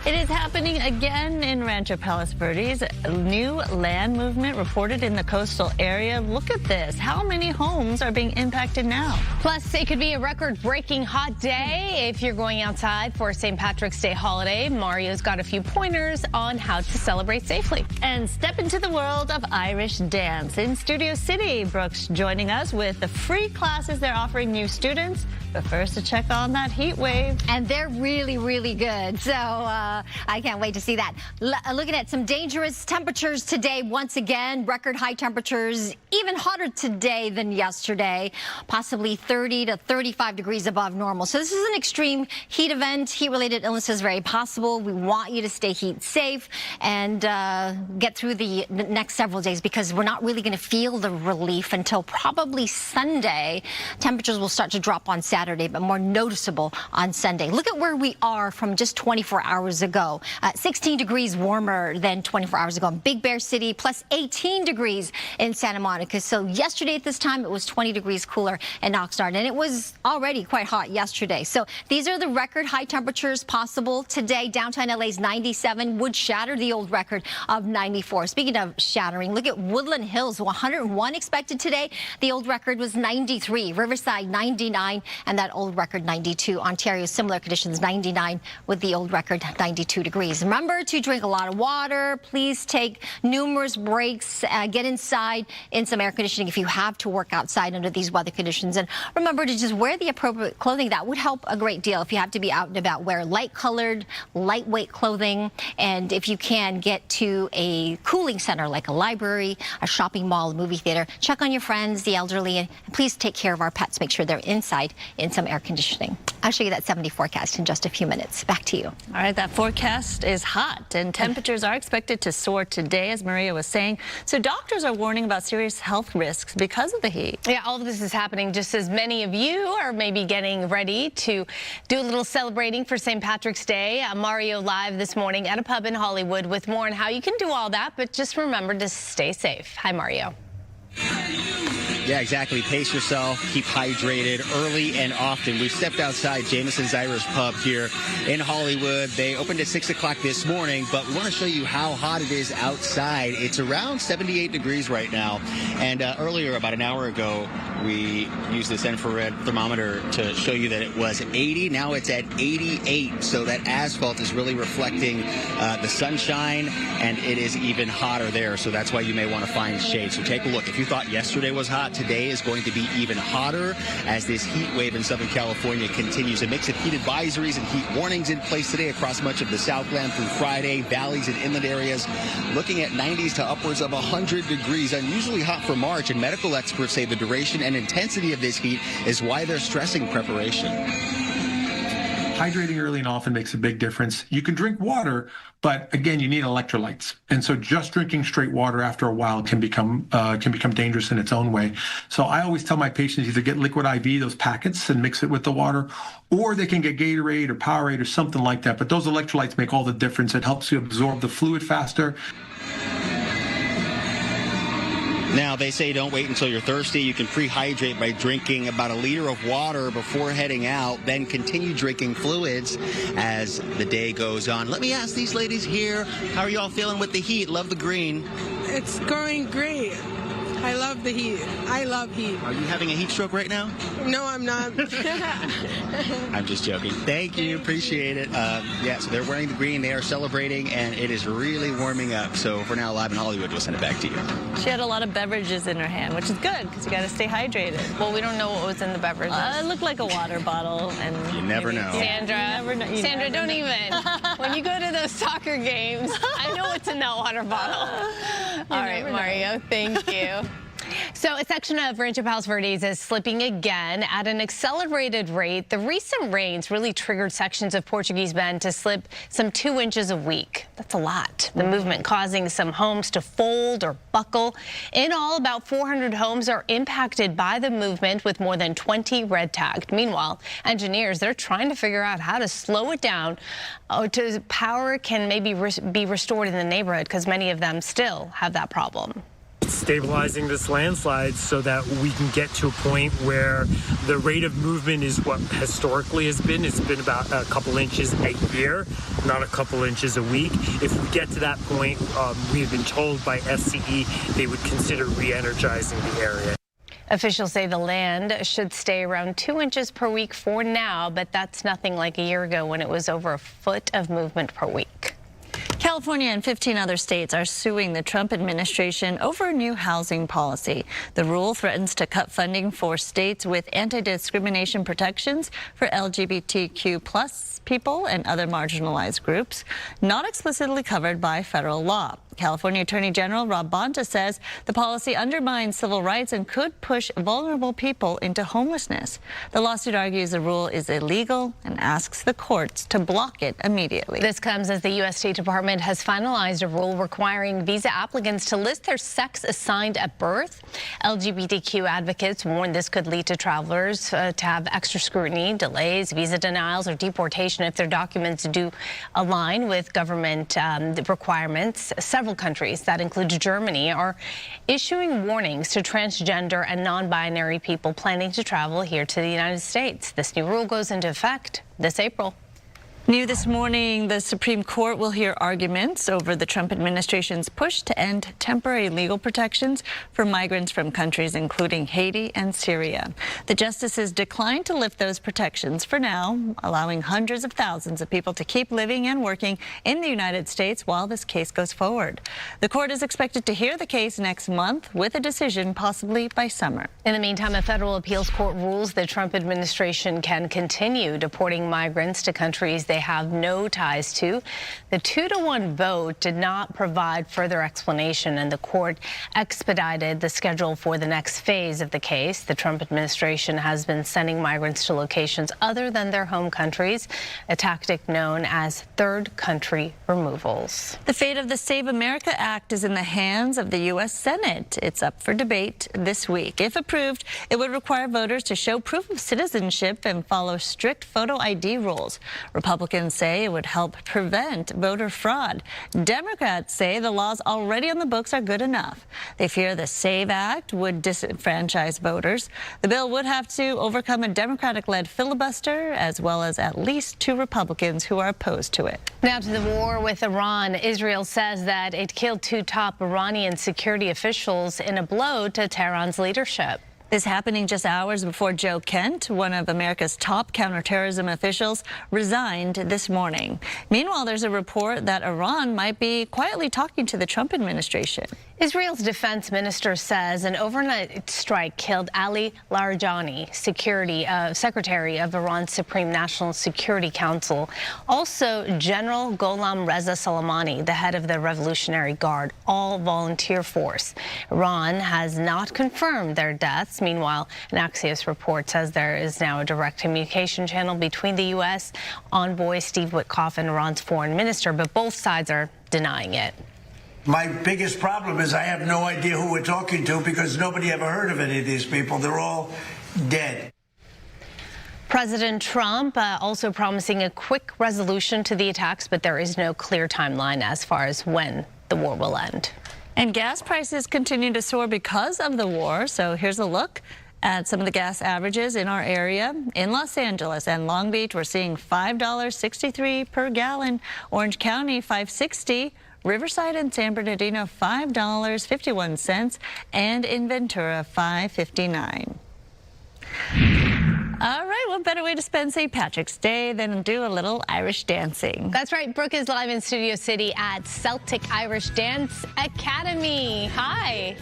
It is happening again in Rancho Palos Verdes. A new land movement reported in the coastal area. Look at this. How many homes are being impacted now? Plus, it could be a record-breaking hot day if you're going outside for St. Patrick's Day holiday. Mario's got a few pointers on how to celebrate safely. And step into the world of Irish dance. In Studio City, Brooks joining us with the free classes they're offering new students. But first, to check on that heat wave. And they're really, really good. So I can't wait to see that. Looking at some dangerous temperatures today. Once again, record high temperatures, even hotter today than yesterday, possibly 30 to 35 degrees above normal. So this is an extreme heat event. Heat-related illness is very possible. We want you to stay heat safe and get through the next several days, because we're not really going to feel the relief until probably Sunday. Temperatures will start to drop on Saturday, but more noticeable on Sunday. Look at where we are from just 24 hours ago. 16 degrees warmer than 24 hours ago in Big Bear City, plus 18 degrees in Santa Monica. So yesterday at this time, it was 20 degrees cooler in Oxnard, and it was already quite hot yesterday. So these are the record high temperatures possible today. Downtown LA's 97 would shatter the old record of 94. Speaking of shattering, look at Woodland Hills, 101 expected today. The old record was 93. Riverside, 99. And that old record 92. Ontario, similar conditions, 99 with the old record 92 degrees. Remember to drink a lot of water. Please take numerous breaks. Get inside in some air conditioning if you have to work outside under these weather conditions. And remember to just wear the appropriate clothing. That would help a great deal. If you have to be out and about, wear light-colored, lightweight clothing. And if you can, get to a cooling center like a library, a shopping mall, a movie theater. Check on your friends, the elderly, and please take care of our pets. Make sure they're inside in some air conditioning. I'll show you that 70 forecast in just a few minutes. Back to you. All right, that forecast is hot, and temperatures are expected to soar today, as Maria was saying. So doctors are warning about serious health risks because of the heat. Yeah, all of this is happening just as many of you are maybe getting ready to do a little celebrating for St. Patrick's Day. Mario live this morning at a pub in Hollywood with more on how you can do all that, but just remember to stay safe. Hi, Mario. Yeah, exactly. Pace yourself. Keep hydrated early and often. We've stepped outside Jameson's Irish Pub here in Hollywood. They opened at 6 o'clock this morning, but we want to show you how hot it is outside. It's around 78 degrees right now. And earlier, about an hour ago, we used this infrared thermometer to show you that it was 80. Now it's at 88. So that asphalt is really reflecting the sunshine, and it is even hotter there. So that's why you may want to find shade. So take a look. If you thought yesterday was hot, today is going to be even hotter as this heat wave in Southern California continues. A mix of heat advisories and heat warnings in place today across much of the Southland through Friday. Valleys and inland areas looking at 90s to upwards of 100 degrees. Unusually hot for March, and medical experts say the duration and intensity of this heat is why they're stressing preparation. Hydrating early and often makes a big difference. You can drink water, but again, you need electrolytes. And so just drinking straight water after a while can become dangerous in its own way. So I always tell my patients either get liquid IV, those packets, and mix it with the water, or they can get Gatorade or Powerade or something like that. But those electrolytes make all the difference. It helps you absorb the fluid faster. Now, they say don't wait until you're thirsty. You can pre-hydrate by drinking about a liter of water before heading out, then continue drinking fluids as the day goes on. Let me ask these ladies here, how are you all feeling with the heat? Love the green. It's going great. I love the heat. I love heat. Are you having a heat stroke right now? No, I'm not. I'm just joking. Thank you. Appreciate it. Yeah, so they're wearing the green. They are celebrating, and it is really warming up. So for now, live in Hollywood, we'll send it back to you. She had a lot of beverages in her hand, which is good because you got to stay hydrated. Well, we don't know what was in the beverages. It looked like a water bottle. And you never know. Sandra, don't even. When you go to those soccer games, I know what's in that water bottle. All right, Mario, thank you. So a section of Rancho Palos Verdes is slipping again at an accelerated rate. The recent rains really triggered sections of Portuguese Bend to slip some 2 inches a week. That's a lot. The movement causing some homes to fold or buckle. In all, about 400 homes are impacted by the movement, with more than 20 red tagged. Meanwhile, engineers, they're trying to figure out how to slow it down to power can maybe be restored in the neighborhood, because many of them still have that problem. It's stabilizing this landslide so that we can get to a point where the rate of movement is what historically has been. It's been about a couple inches a year, not a couple inches a week. If we get to that point, we've been told by SCE they would consider re-energizing the area. Officials say the land should stay around 2 inches per week for now, but that's nothing like a year ago when it was over a foot of movement per week. California and 15 other states are suing the Trump administration over a new housing policy. The rule threatens to cut funding for states with anti-discrimination protections for LGBTQ+ people and other marginalized groups, not explicitly covered by federal law. California Attorney General Rob Bonta says the policy undermines civil rights and could push vulnerable people into homelessness. The lawsuit argues the rule is illegal and asks the courts to block it immediately. This comes as the U.S. State Department has finalized a rule requiring visa applicants to list their sex assigned at birth. LGBTQ advocates warn this could lead to travelers to have extra scrutiny, delays, visa denials, or deportation if their documents do align with government requirements. Several countries, that includes Germany, are issuing warnings to transgender and non-binary people planning to travel here to the United States. This new rule goes into effect this April. New this morning, the Supreme Court will hear arguments over the Trump administration's push to end temporary legal protections for migrants from countries including Haiti and Syria. The justices declined to lift those protections for now, allowing hundreds of thousands of people to keep living and working in the United States while this case goes forward. The court is expected to hear the case next month with a decision possibly by summer. In the meantime, a federal appeals court rules the Trump administration can continue deporting migrants to countries they have no ties to. The 2-to-1 vote did not provide further explanation, and the court expedited the schedule for the next phase of the case. The Trump administration has been sending migrants to locations other than their home countries, a tactic known as third country removals. The fate of the Save America Act is in the hands of the U.S. Senate. It's up for debate this week. If approved, it would require voters to show proof of citizenship and follow strict photo ID rules. Republicans say it would help prevent voter fraud. Democrats say the laws already on the books are good enough. They fear the SAVE Act would disenfranchise voters. The bill would have to overcome a Democratic-led filibuster, as well as at least 2 Republicans who are opposed to it. Now to the war with Iran. Israel says that it killed 2 top Iranian security officials in a blow to Tehran's leadership. This happening just hours before Joe Kent, one of America's top counterterrorism officials, resigned this morning. Meanwhile, there's a report that Iran might be quietly talking to the Trump administration. Israel's defense minister says an overnight strike killed Ali Larijani, secretary of Iran's Supreme National Security Council. Also, General Gholam Reza Soleimani, the head of the Revolutionary Guard, all volunteer force. Iran has not confirmed their deaths. Meanwhile, an Axios report says there is now a direct communication channel between the U.S. envoy Steve Witkoff and Iran's foreign minister, but both sides are denying it. My biggest problem is I have no idea who we're talking to because nobody ever heard of any of these people. They're all dead. President Trump also promising a quick resolution to the attacks, but there is no clear timeline as far as when the war will end. And gas prices continue to soar because of the war. So here's a look at some of the gas averages in our area. In Los Angeles and Long Beach, we're seeing $5.63 per gallon. Orange County, $5.60. Riverside and San Bernardino, $5.51, and in Ventura, $5.59. All right, what better way to spend St. Patrick's Day than do a little Irish dancing? That's right. Brooke is live in Studio City at Celtic Irish Dance Academy. Hi.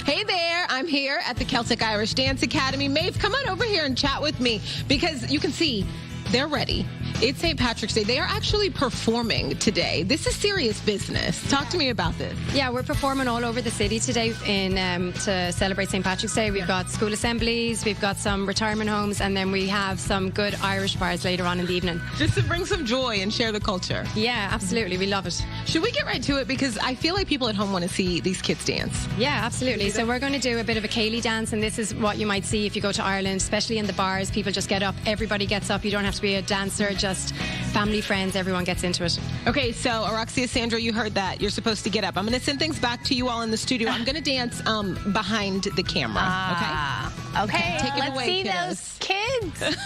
Hey there, I'm here at the Celtic Irish Dance Academy. Maeve, come on over here and chat with me because you can see they're ready. It's St. Patrick's Day. They are actually performing today. This is serious business. Talk to me about this. Yeah, we're performing all over the city today to celebrate St. Patrick's Day. We've got school assemblies, we've got some retirement homes, and then we have some good Irish bars later on in the evening. Just to bring some joy and share the culture. Yeah, absolutely. We love it. Should we get right to it? Because I feel like people at home want to see these kids dance. Yeah, absolutely. So we're going to do a bit of a Ceilidh dance, and this is what you might see if you go to Ireland, especially in the bars. People just get up. Everybody gets up. You don't have to be be a dancer, just family, friends, everyone gets into it. Okay, so Araxia, Sandra, you heard that. You're supposed to get up. I'm going to send things back to you all in the studio. I'm going to dance behind the camera, okay? Okay, Take it let's away, see kiddos. those kids.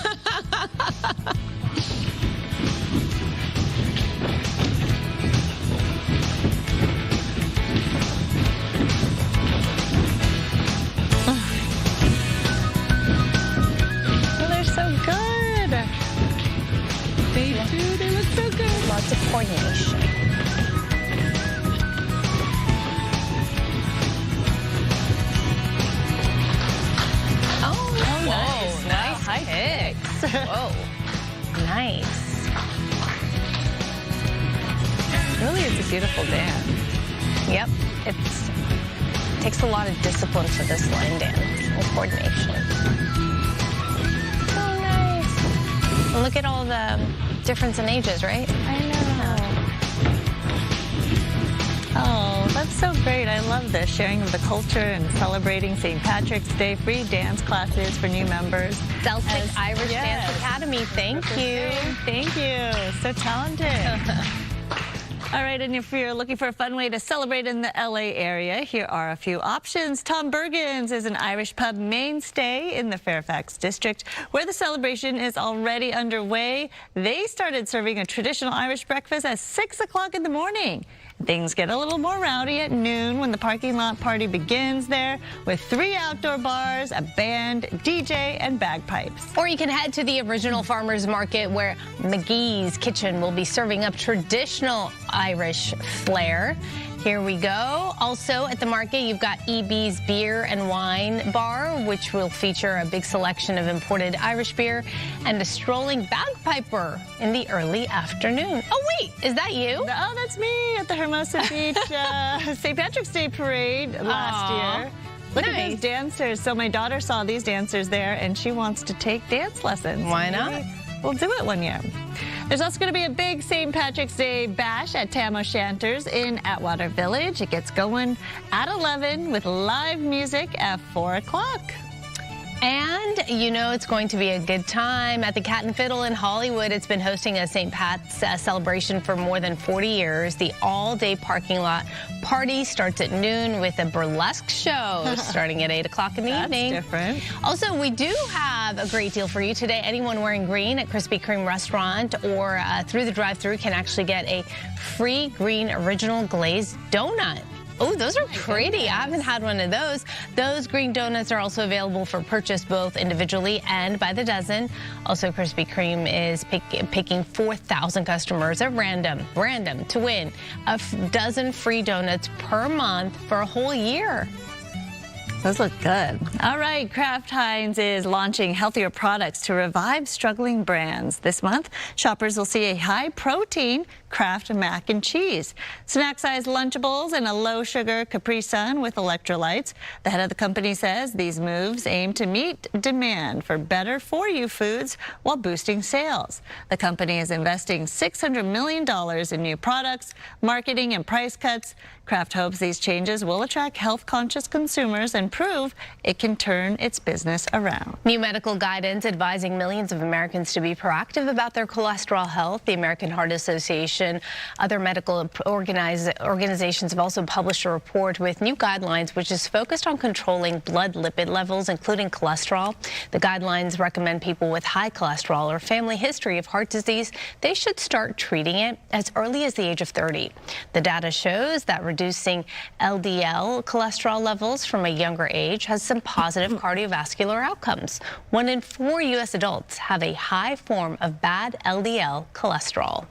They look so good. Lots of coordination. Oh, nice. nice high kicks. Whoa. Nice. Really, it's a beautiful dance. Yep. It takes a lot of discipline for this line dance and coordination. So nice. And look at all the difference in ages, right? I know. Oh, that's so great. I love this, sharing of the culture and celebrating St. Patrick's Day. Free dance classes for new members. Celtic Irish Dance Academy, thank you. Thank you. So talented. All right, and if you're looking for a fun way to celebrate in the LA area, here are a few options. Tom Bergen's is an Irish pub mainstay in the Fairfax district, where the celebration is already underway. They started serving a traditional Irish breakfast at 6 o'clock in the morning. Things get a little more rowdy at noon when the parking lot party begins there, with 3 outdoor bars, a band, DJ, and bagpipes. Or you can head to the original farmers market, where McGee's Kitchen will be serving up traditional Irish flair. Here we go. Also at the market, you've got EB's Beer and Wine Bar, which will feature a big selection of imported Irish beer and a strolling bagpiper in the early afternoon. Oh, wait, is that you? Oh, that's me at the Hermosa Beach St. Patrick's Day Parade last year. Look at these dancers. So my daughter saw these dancers there, and she wants to take dance lessons. Why not? We'll do it one year. There's also going to be a big St. Patrick's Day bash at Tam O'Shanter's in Atwater Village. It gets going at 11 with live music at 4 o'clock. And you know it's going to be a good time at the Cat and Fiddle in Hollywood. It's been hosting a St. Pat's celebration for more than 40 years. The all-day parking lot party starts at noon with a burlesque show starting at 8 o'clock in the evening. That's different. Also, we do have a great deal for you today. Anyone wearing green at Krispy Kreme restaurant or through the drive-thru can actually get a free green original glazed donut. Oh, those are pretty. I haven't had one of those. Those green donuts are also available for purchase both individually and by the dozen. Also, Krispy Kreme is picking 4,000 customers at random to win a dozen free donuts per month for a whole year. Those look good. All right, Kraft Heinz is launching healthier products to revive struggling brands. This month, shoppers will see a high-protein Kraft mac and cheese, snack-sized Lunchables, and a low-sugar Capri Sun with electrolytes. The head of the company says these moves aim to meet demand for better-for-you foods while boosting sales. The company is investing $600 million in new products, marketing, and price cuts. Kraft hopes these changes will attract health-conscious consumers and prove it can turn its business around. New medical guidance advising millions of Americans to be proactive about their cholesterol health. The American Heart Association, other medical organizations have also published a report with new guidelines which is focused on controlling blood lipid levels, including cholesterol. The guidelines recommend people with high cholesterol or family history of heart disease, they should start treating it as early as the age of 30. The data shows that reducing LDL cholesterol levels from a younger age has some positive cardiovascular outcomes. 1 in 4 U.S. adults have a high form of bad LDL cholesterol.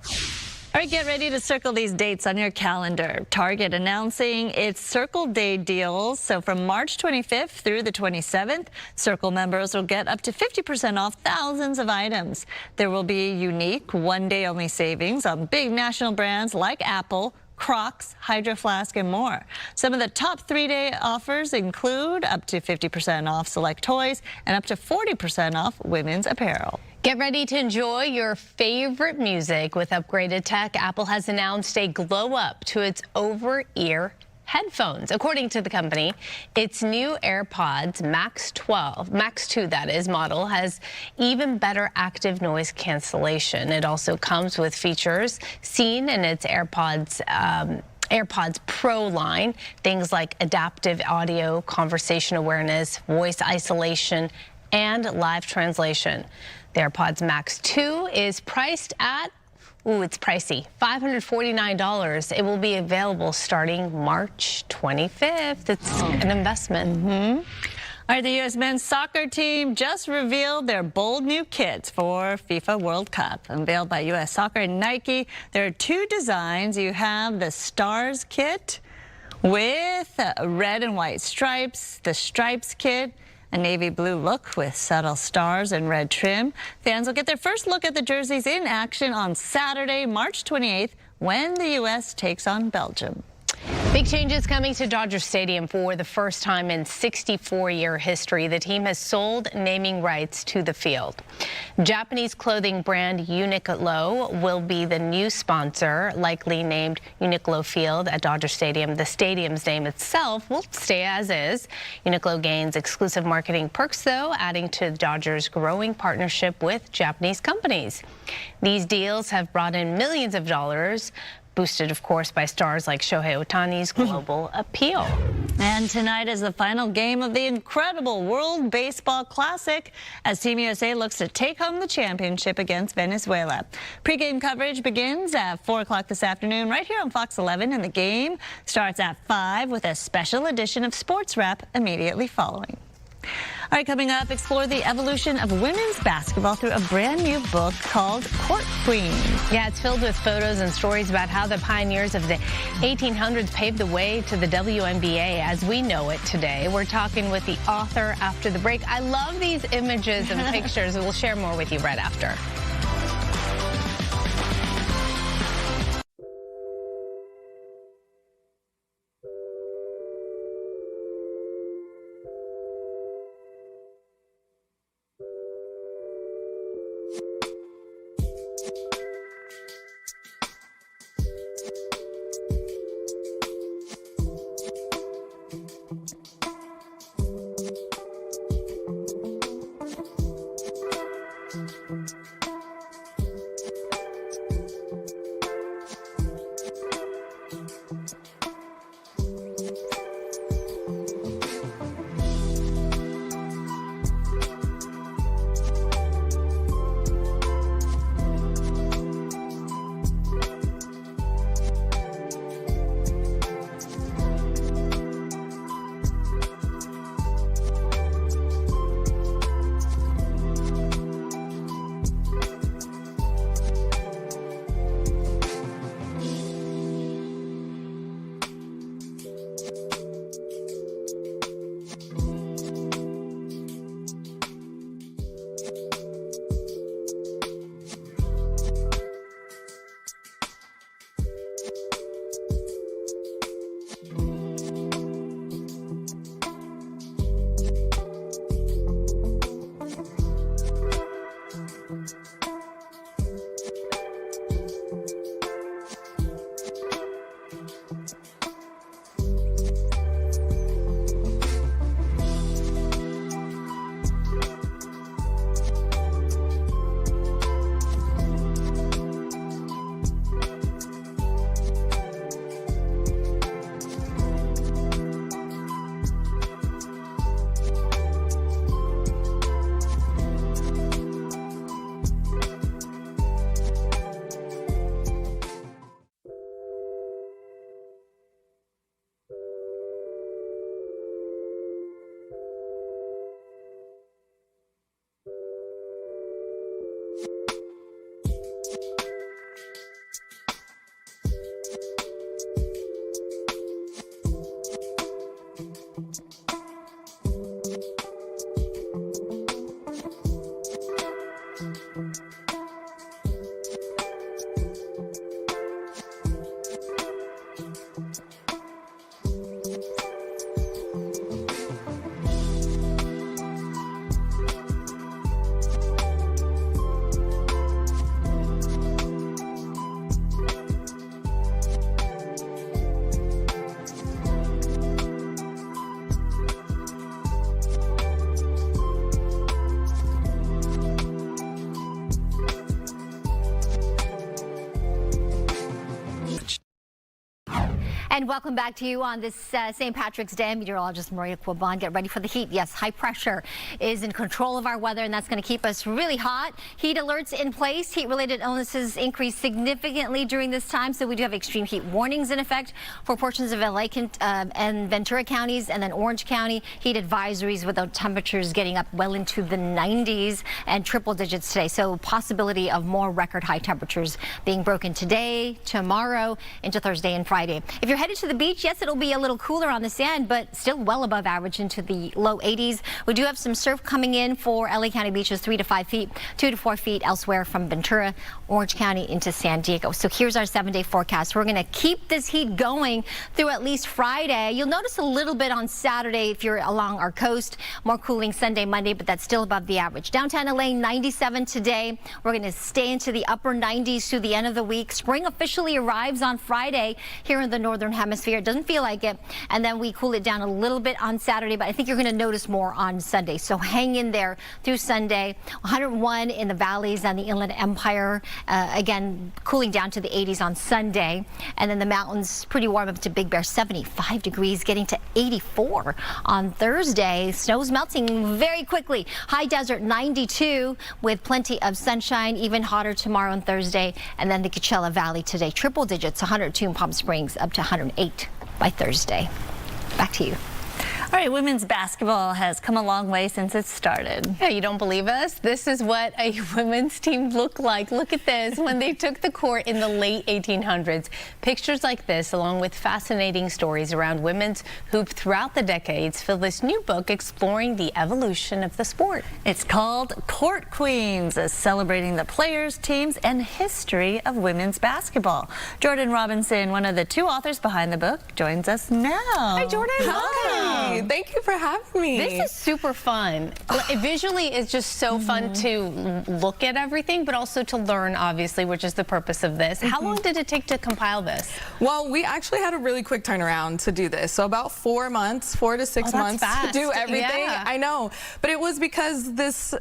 All right, get ready to circle these dates on your calendar. Target announcing its Circle Day deals. So from March 25th through the 27th, Circle members will get up to 50% off thousands of items. There will be unique one-day-only savings on big national brands like Apple, Crocs, Hydro Flask, and more. Some of the top 3-day offers include up to 50% off select toys and up to 40% off women's apparel. Get ready to enjoy your favorite music with upgraded tech. Apple has announced a glow up to its over-ear headphones. According to the company, its new AirPods Max 2 that is, model has even better active noise cancellation. It also comes with features seen in its AirPods Pro line, things like adaptive audio, conversation awareness, voice isolation, and live translation. The AirPods Max 2 is priced at, it's pricey, $549. It will be available starting March 25th. It's an investment. All right, the U.S. men's soccer team just revealed their bold new kits for FIFA World Cup. Unveiled by U.S. Soccer and Nike, there are two designs. You have the Stars kit with red and white stripes, the Stripes kit, a navy blue look with subtle stars and red trim. Fans will get their first look at the jerseys in action on Saturday, March 28th, when the U.S. takes on Belgium. Big changes coming to Dodger Stadium for the first time in 64-year history. The team has sold naming rights to the field. Japanese clothing brand Uniqlo will be the new sponsor, likely named Uniqlo Field at Dodger Stadium. The stadium's name itself will stay as is. Uniqlo gains exclusive marketing perks, though, adding to Dodgers' growing partnership with Japanese companies. These deals have brought in millions of dollars, boosted, of course, by stars like Shohei Ohtani's global appeal. And tonight is the final game of the incredible World Baseball Classic as Team USA looks to take home the championship against Venezuela. Pre-game coverage begins at 4 o'clock this afternoon right here on Fox 11, and the game starts at 5 with a special edition of Sports Wrap immediately following. All right, coming up, explore the evolution of women's basketball through a brand new book called Court Queen. Yeah, it's filled with photos and stories about how the pioneers of the 1800s paved the way to the WNBA as we know it today. We're talking with the author after the break. I love these images and pictures. We'll share more with you right after. And welcome back to you on this St. Patrick's Day. Meteorologist Maria Quaban, get ready for the heat. Yes, high pressure is in control of our weather, and that's going to keep us really hot. Heat alerts in place. Heat-related illnesses increase significantly during this time, so we do have extreme heat warnings in effect for portions of LA and Ventura counties, and then Orange County. Heat advisories with the temperatures getting up well into the 90s and triple digits today. So possibility of more record high temperatures being broken today, tomorrow, into Thursday and Friday. If you're headed to the beach, yes, it'll be a little cooler on the sand, but still well above average into the low 80s. We do have some surf coming in for LA County beaches, 3 to 5 feet, 2 to 4 feet elsewhere from Ventura, Orange County into San Diego. So here's our 7-day forecast. We're going to keep this heat going through at least Friday. You'll notice a little bit on Saturday if you're along our coast. More cooling Sunday, Monday, but that's still above the average. Downtown LA, 97 today. We're going to stay into the upper 90s through the end of the week. Spring officially arrives on Friday here in the northern hemisphere. It doesn't feel like it, and then we cool it down a little bit on Saturday, but I think you're going to notice more on Sunday. So hang in there through Sunday. 101 in the valleys and the Inland Empire, again cooling down to the 80s on Sunday, and then the mountains pretty warm up to Big Bear, 75 degrees, getting to 84 on Thursday. Snow's melting very quickly. High desert, 92 with plenty of sunshine. Even hotter tomorrow and Thursday, and then the Coachella Valley today, triple digits, 102 in Palm Springs, up to 108 by Thursday. Back to you. All right, women's basketball has come a long way since it started. Yeah, you don't believe us? This is what a women's team looked like. Look at this when they took the court in the late 1800s. Pictures like this, along with fascinating stories around women's hoop throughout the decades, fill this new book exploring the evolution of the sport. It's called Court Queens, celebrating the players, teams, and history of women's basketball. Jordan Robinson, one of the two authors behind the book, joins us now. Hi, Jordan. Hi. Thank you for having me. This is super fun. Visually, it's just so fun to look at everything, but also to learn, obviously, which is the purpose of this. How long did it take to compile this? Well, we actually had a really quick turnaround to do this. So about 4 months, 4 to 6 months to do everything. Yeah. I know. But it was because this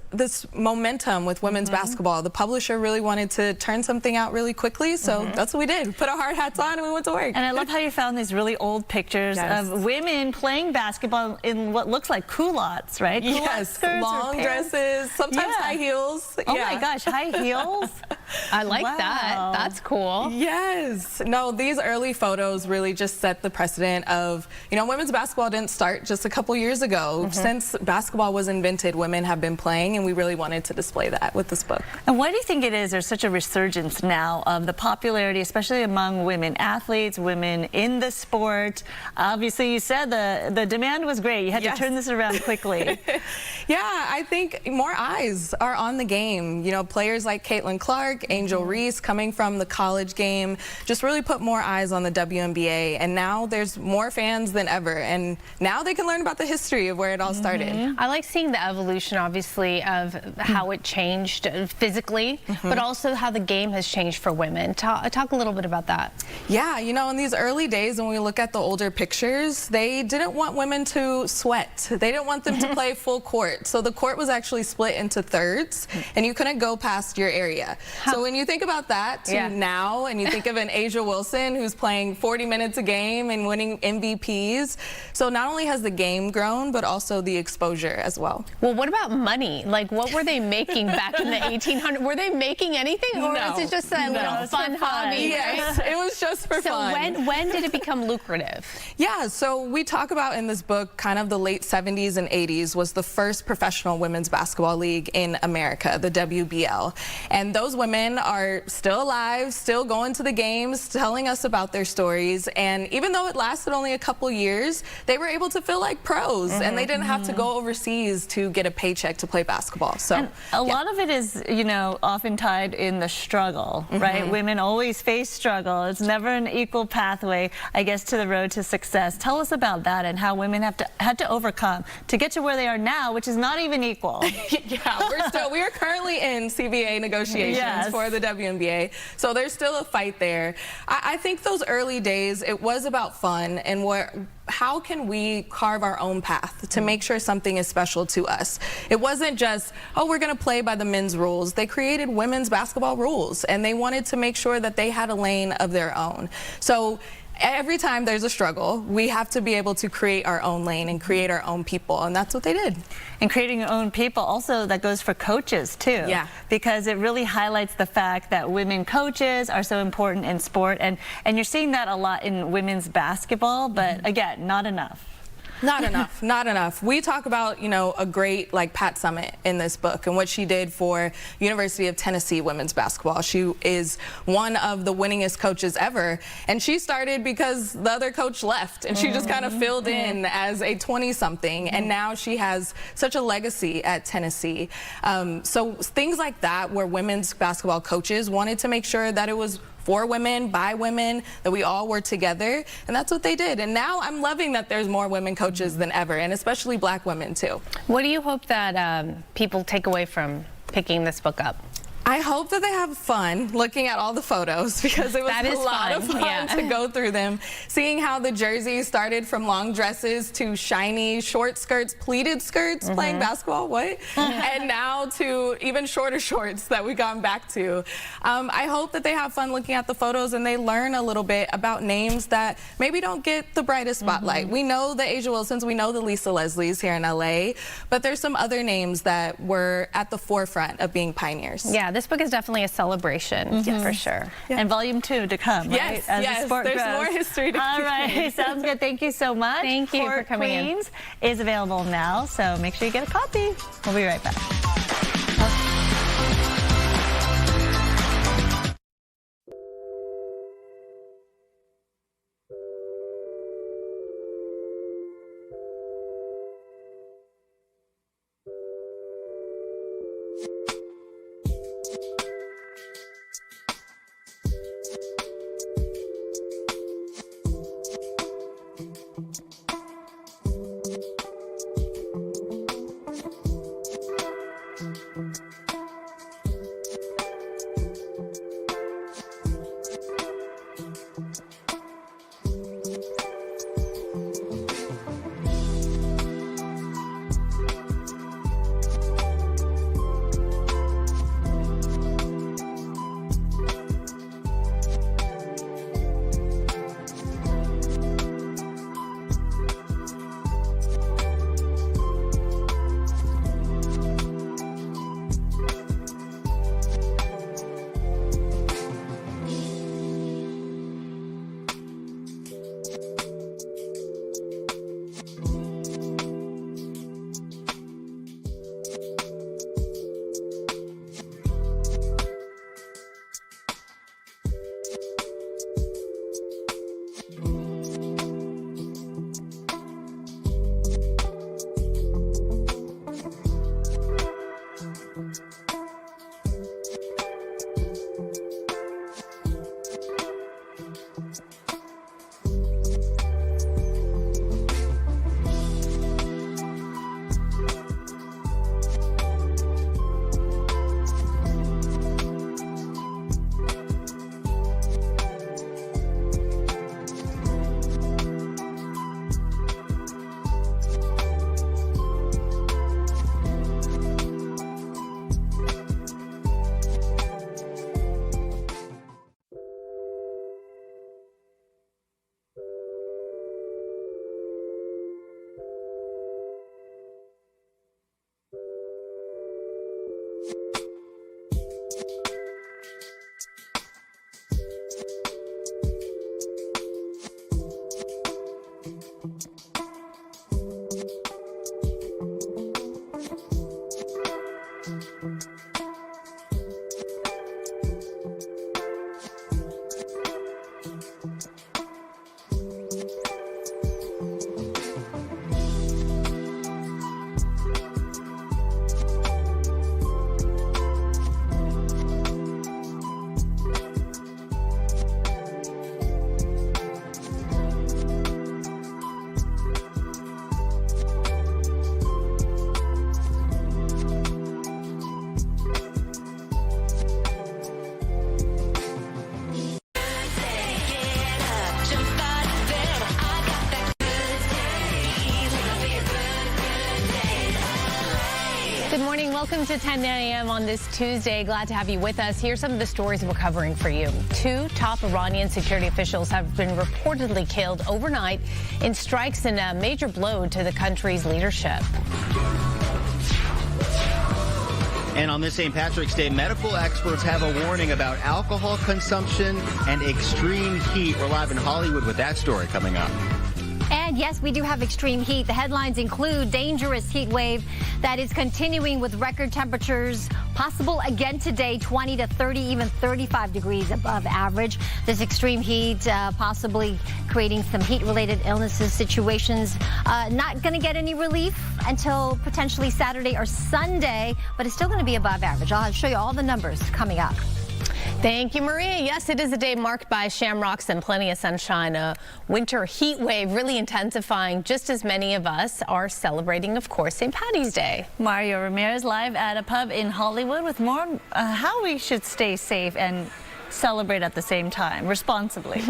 momentum with women's basketball, the publisher really wanted to turn something out really quickly. So that's what we did. Put our hard hats on and we went to work. And I love how you found these really old pictures of women playing basketball in what looks like culottes, right? Yes, skirts long dresses, sometimes high heels. Oh my gosh, high heels? I like that. That's cool. Yes. No, these early photos really just set the precedent of, women's basketball didn't start just a couple years ago. Since basketball was invented, women have been playing, and we really wanted to display that with this book. And why do you think it is there's such a resurgence now of the popularity, especially among women athletes, women in the sport? Obviously, you said the demand was great. You had to turn this around quickly. Yeah, I think more eyes are on the game. Players like Caitlin Clark, Angel Reese, coming from the college game, just really put more eyes on the WNBA. And now there's more fans than ever. And now they can learn about the history of where it all started. I like seeing the evolution, obviously, of how it changed physically, but also how the game has changed for women. Talk a little bit about that. Yeah, in these early days, when we look at the older pictures, they didn't want women to sweat. They didn't want them to play full court. So the court was actually split into thirds, and you couldn't go past your area. So when you think about that to now, and you think of an Asia Wilson who's playing 40 minutes a game and winning MVPs, so not only has the game grown, but also the exposure as well. Well, what about money? Like, what were they making back in the 1800s? Were they making anything, or was it just a little fun hobby? Yes, it was just for fun. So when did it become lucrative? Yeah, so we talk about in this book kind of the late 70s and 80s was the first professional women's basketball league in America, the WBL. And those women are still alive, still going to the games, telling us about their stories. And even though it lasted only a couple years, they were able to feel like pros, and they didn't have to go overseas to get a paycheck to play basketball. So and a lot of it is, often tied in the struggle, right? Women always face struggle. It's never an equal pathway, I guess, to the road to success. Tell us about that and how women had to overcome to get to where they are now, which is not even equal. Yeah, we are currently in CBA negotiations for the WNBA, so there's still a fight there. I think those early days, it was about fun and how can we carve our own path to make sure something is special to us? It wasn't just, oh, we're going to play by the men's rules. They created women's basketball rules, and they wanted to make sure that they had a lane of their own. So every time there's a struggle, we have to be able to create our own lane and create our own people, and that's what they did. And creating your own people, also that goes for coaches too. Yeah. Because it really highlights the fact that women coaches are so important in sport, and you're seeing that a lot in women's basketball, but again, not enough. Not enough, not enough. We talk about, you know, a great like Pat Summitt in this book and what she did for University of Tennessee women's basketball. She is one of the winningest coaches ever, and she started because the other coach left, and she just kind of filled in as a 20-something, and now she has such a legacy at Tennessee. So things like that, where women's basketball coaches wanted to make sure that it was for women, by women, that we all were together, and that's what they did. And now I'm loving that there's more women coaches than ever, and especially black women too. What do you hope that people take away from picking this book up? I hope that they have fun looking at all the photos, because it was a lot of fun to go through them, seeing how the jerseys started from long dresses to shiny short skirts, pleated skirts, playing basketball, what? And now to even shorter shorts that we've gone back to. I hope that they have fun looking at the photos and they learn a little bit about names that maybe don't get the brightest spotlight. We know the Asia Wilsons, we know the Lisa Leslies here in LA, but there's some other names that were at the forefront of being pioneers. Yeah, this book is definitely a celebration, for sure. Yeah. And volume 2 to come, right? Yes, yes, there's more history to All right, sounds good. Thank you so much. Thank you for coming in. Queens is available now, so make sure you get a copy. We'll be right back. morning. Welcome to 10 a.m. on this Tuesday. Glad to have you with us. Here's some of the stories we're covering for you. 2 top Iranian security officials have been reportedly killed overnight in strikes in a major blow to the country's leadership. And on this St. Patrick's Day, medical experts have a warning about alcohol consumption and extreme heat. We're live in Hollywood with that story coming up. And yes, we do have extreme heat. The headlines include dangerous heat wave that is continuing with record temperatures possible again today, 20 to 30, even 35 degrees above average. This extreme heat possibly creating some heat-related illnesses situations. Not going to get any relief until potentially Saturday or Sunday, but it's still going to be above average. I'll show you all the numbers coming up. Thank you, Maria. Yes, it is a day marked by shamrocks and plenty of sunshine. A winter heat wave really intensifying, just as many of us are celebrating, of course, St. Paddy's Day. Mario Ramirez live at a pub in Hollywood with more on how we should stay safe and celebrate at the same time, responsibly.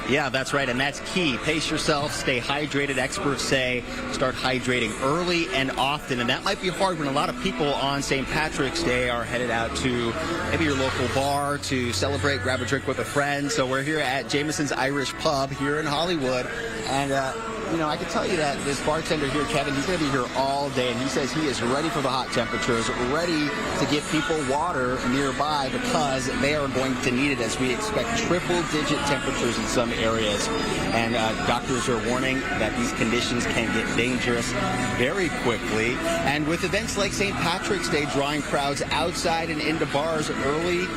Yeah, that's right, and that's key. Pace yourself, stay hydrated. Experts say start hydrating early and often, and that might be hard when a lot of people on St. Patrick's Day are headed out to maybe your local bar to celebrate, grab a drink with a friend. So we're here at Jameson's Irish Pub here in Hollywood, and you know, I can tell you that this bartender here, Kevin, he's going to be here all day, and he says he is ready for the hot temperatures, ready to give people water nearby because they are going to need it as we expect triple-digit temperatures in some areas. And doctors are warning that these conditions can get dangerous very quickly. And with events like St. Patrick's Day drawing crowds outside and into bars early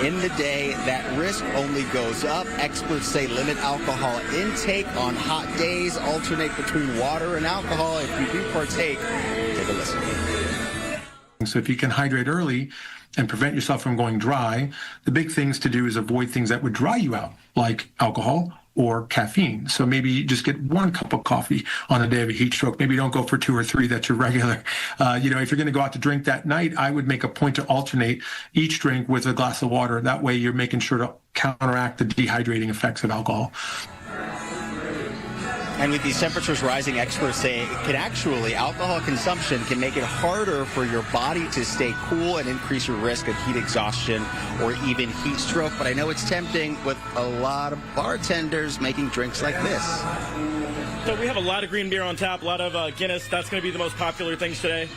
in the day, that risk only goes up. Experts say limit alcohol intake on hot days, alternate between water and alcohol. If you do partake, take a listen. So if you can hydrate early and prevent yourself from going dry, the big things to do is avoid things that would dry you out, like alcohol or caffeine. So maybe just get 1 cup of coffee on a day of a heat stroke. Maybe don't go for 2 or 3. That's your regular. You know, if you're going to go out to drink that night, I would make a point to alternate each drink with a glass of water. That way you're making sure to counteract the dehydrating effects of alcohol. And with these temperatures rising, experts say it can actually, alcohol consumption can make it harder for your body to stay cool and increase your risk of heat exhaustion or even heat stroke. But I know it's tempting with a lot of bartenders making drinks like this. So we have a lot of green beer on tap, a lot of Guinness. That's going to be the most popular things today.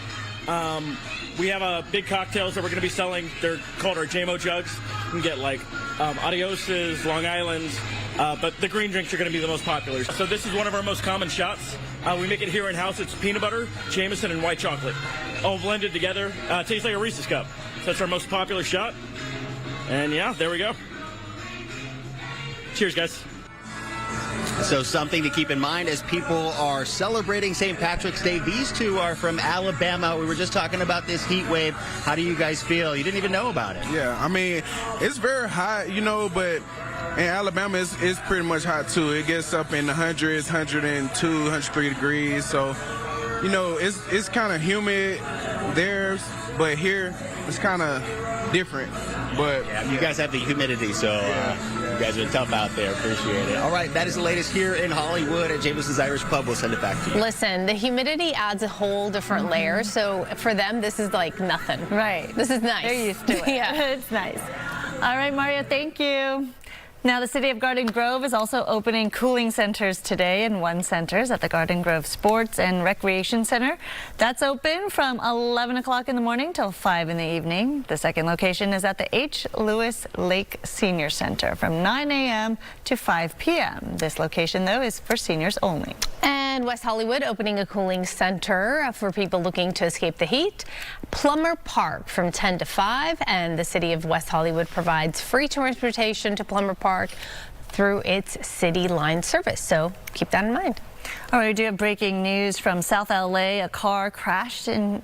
We have big cocktails that we're going to be selling. They're called our JMO jugs. You can get like Adioses, Long Islands, but the green drinks are going to be the most popular. So this is one of our most common shots. We make it here in-house. It's peanut butter, Jameson, and white chocolate, all blended together. Tastes like a Reese's cup. So that's our most popular shot. And yeah, there we go. Cheers, guys. So something to keep in mind as people are celebrating St. Patrick's Day. These two are from Alabama. We were just talking about this heat wave. How do you guys feel? You didn't even know about it. Yeah, I mean, it's very hot, you know, but in Alabama, it's pretty much hot, too. It gets up in the hundreds, 102, 103 degrees. So, you know, it's kind of humid there, but here it's kind of different. But yeah, you guys have the humidity, so you guys are tough out there. Appreciate it. All right, that is the latest here in Hollywood at Jameson's Irish Pub. We'll send it back to you. Listen, the humidity adds a whole different layer, so for them, this is like nothing. Right. This is nice. They're used to it. Yeah. It's nice. All right, Mario, thank you. Now, the city of Garden Grove is also opening cooling centers today in 1 centers at the Garden Grove Sports and Recreation Center. That's open from 11 o'clock in the morning till 5 in the evening. The second location is at the H. Lewis Lake Senior Center from 9 a.m. to 5 p.m. This location, though, is for seniors only. And West Hollywood opening a cooling center for people looking to escape the heat. Plummer Park from 10 to 5, and the city of West Hollywood provides free transportation to Plummer Park through its City Line service. So keep that in mind. All right, we do have breaking news from South LA. A car crashed in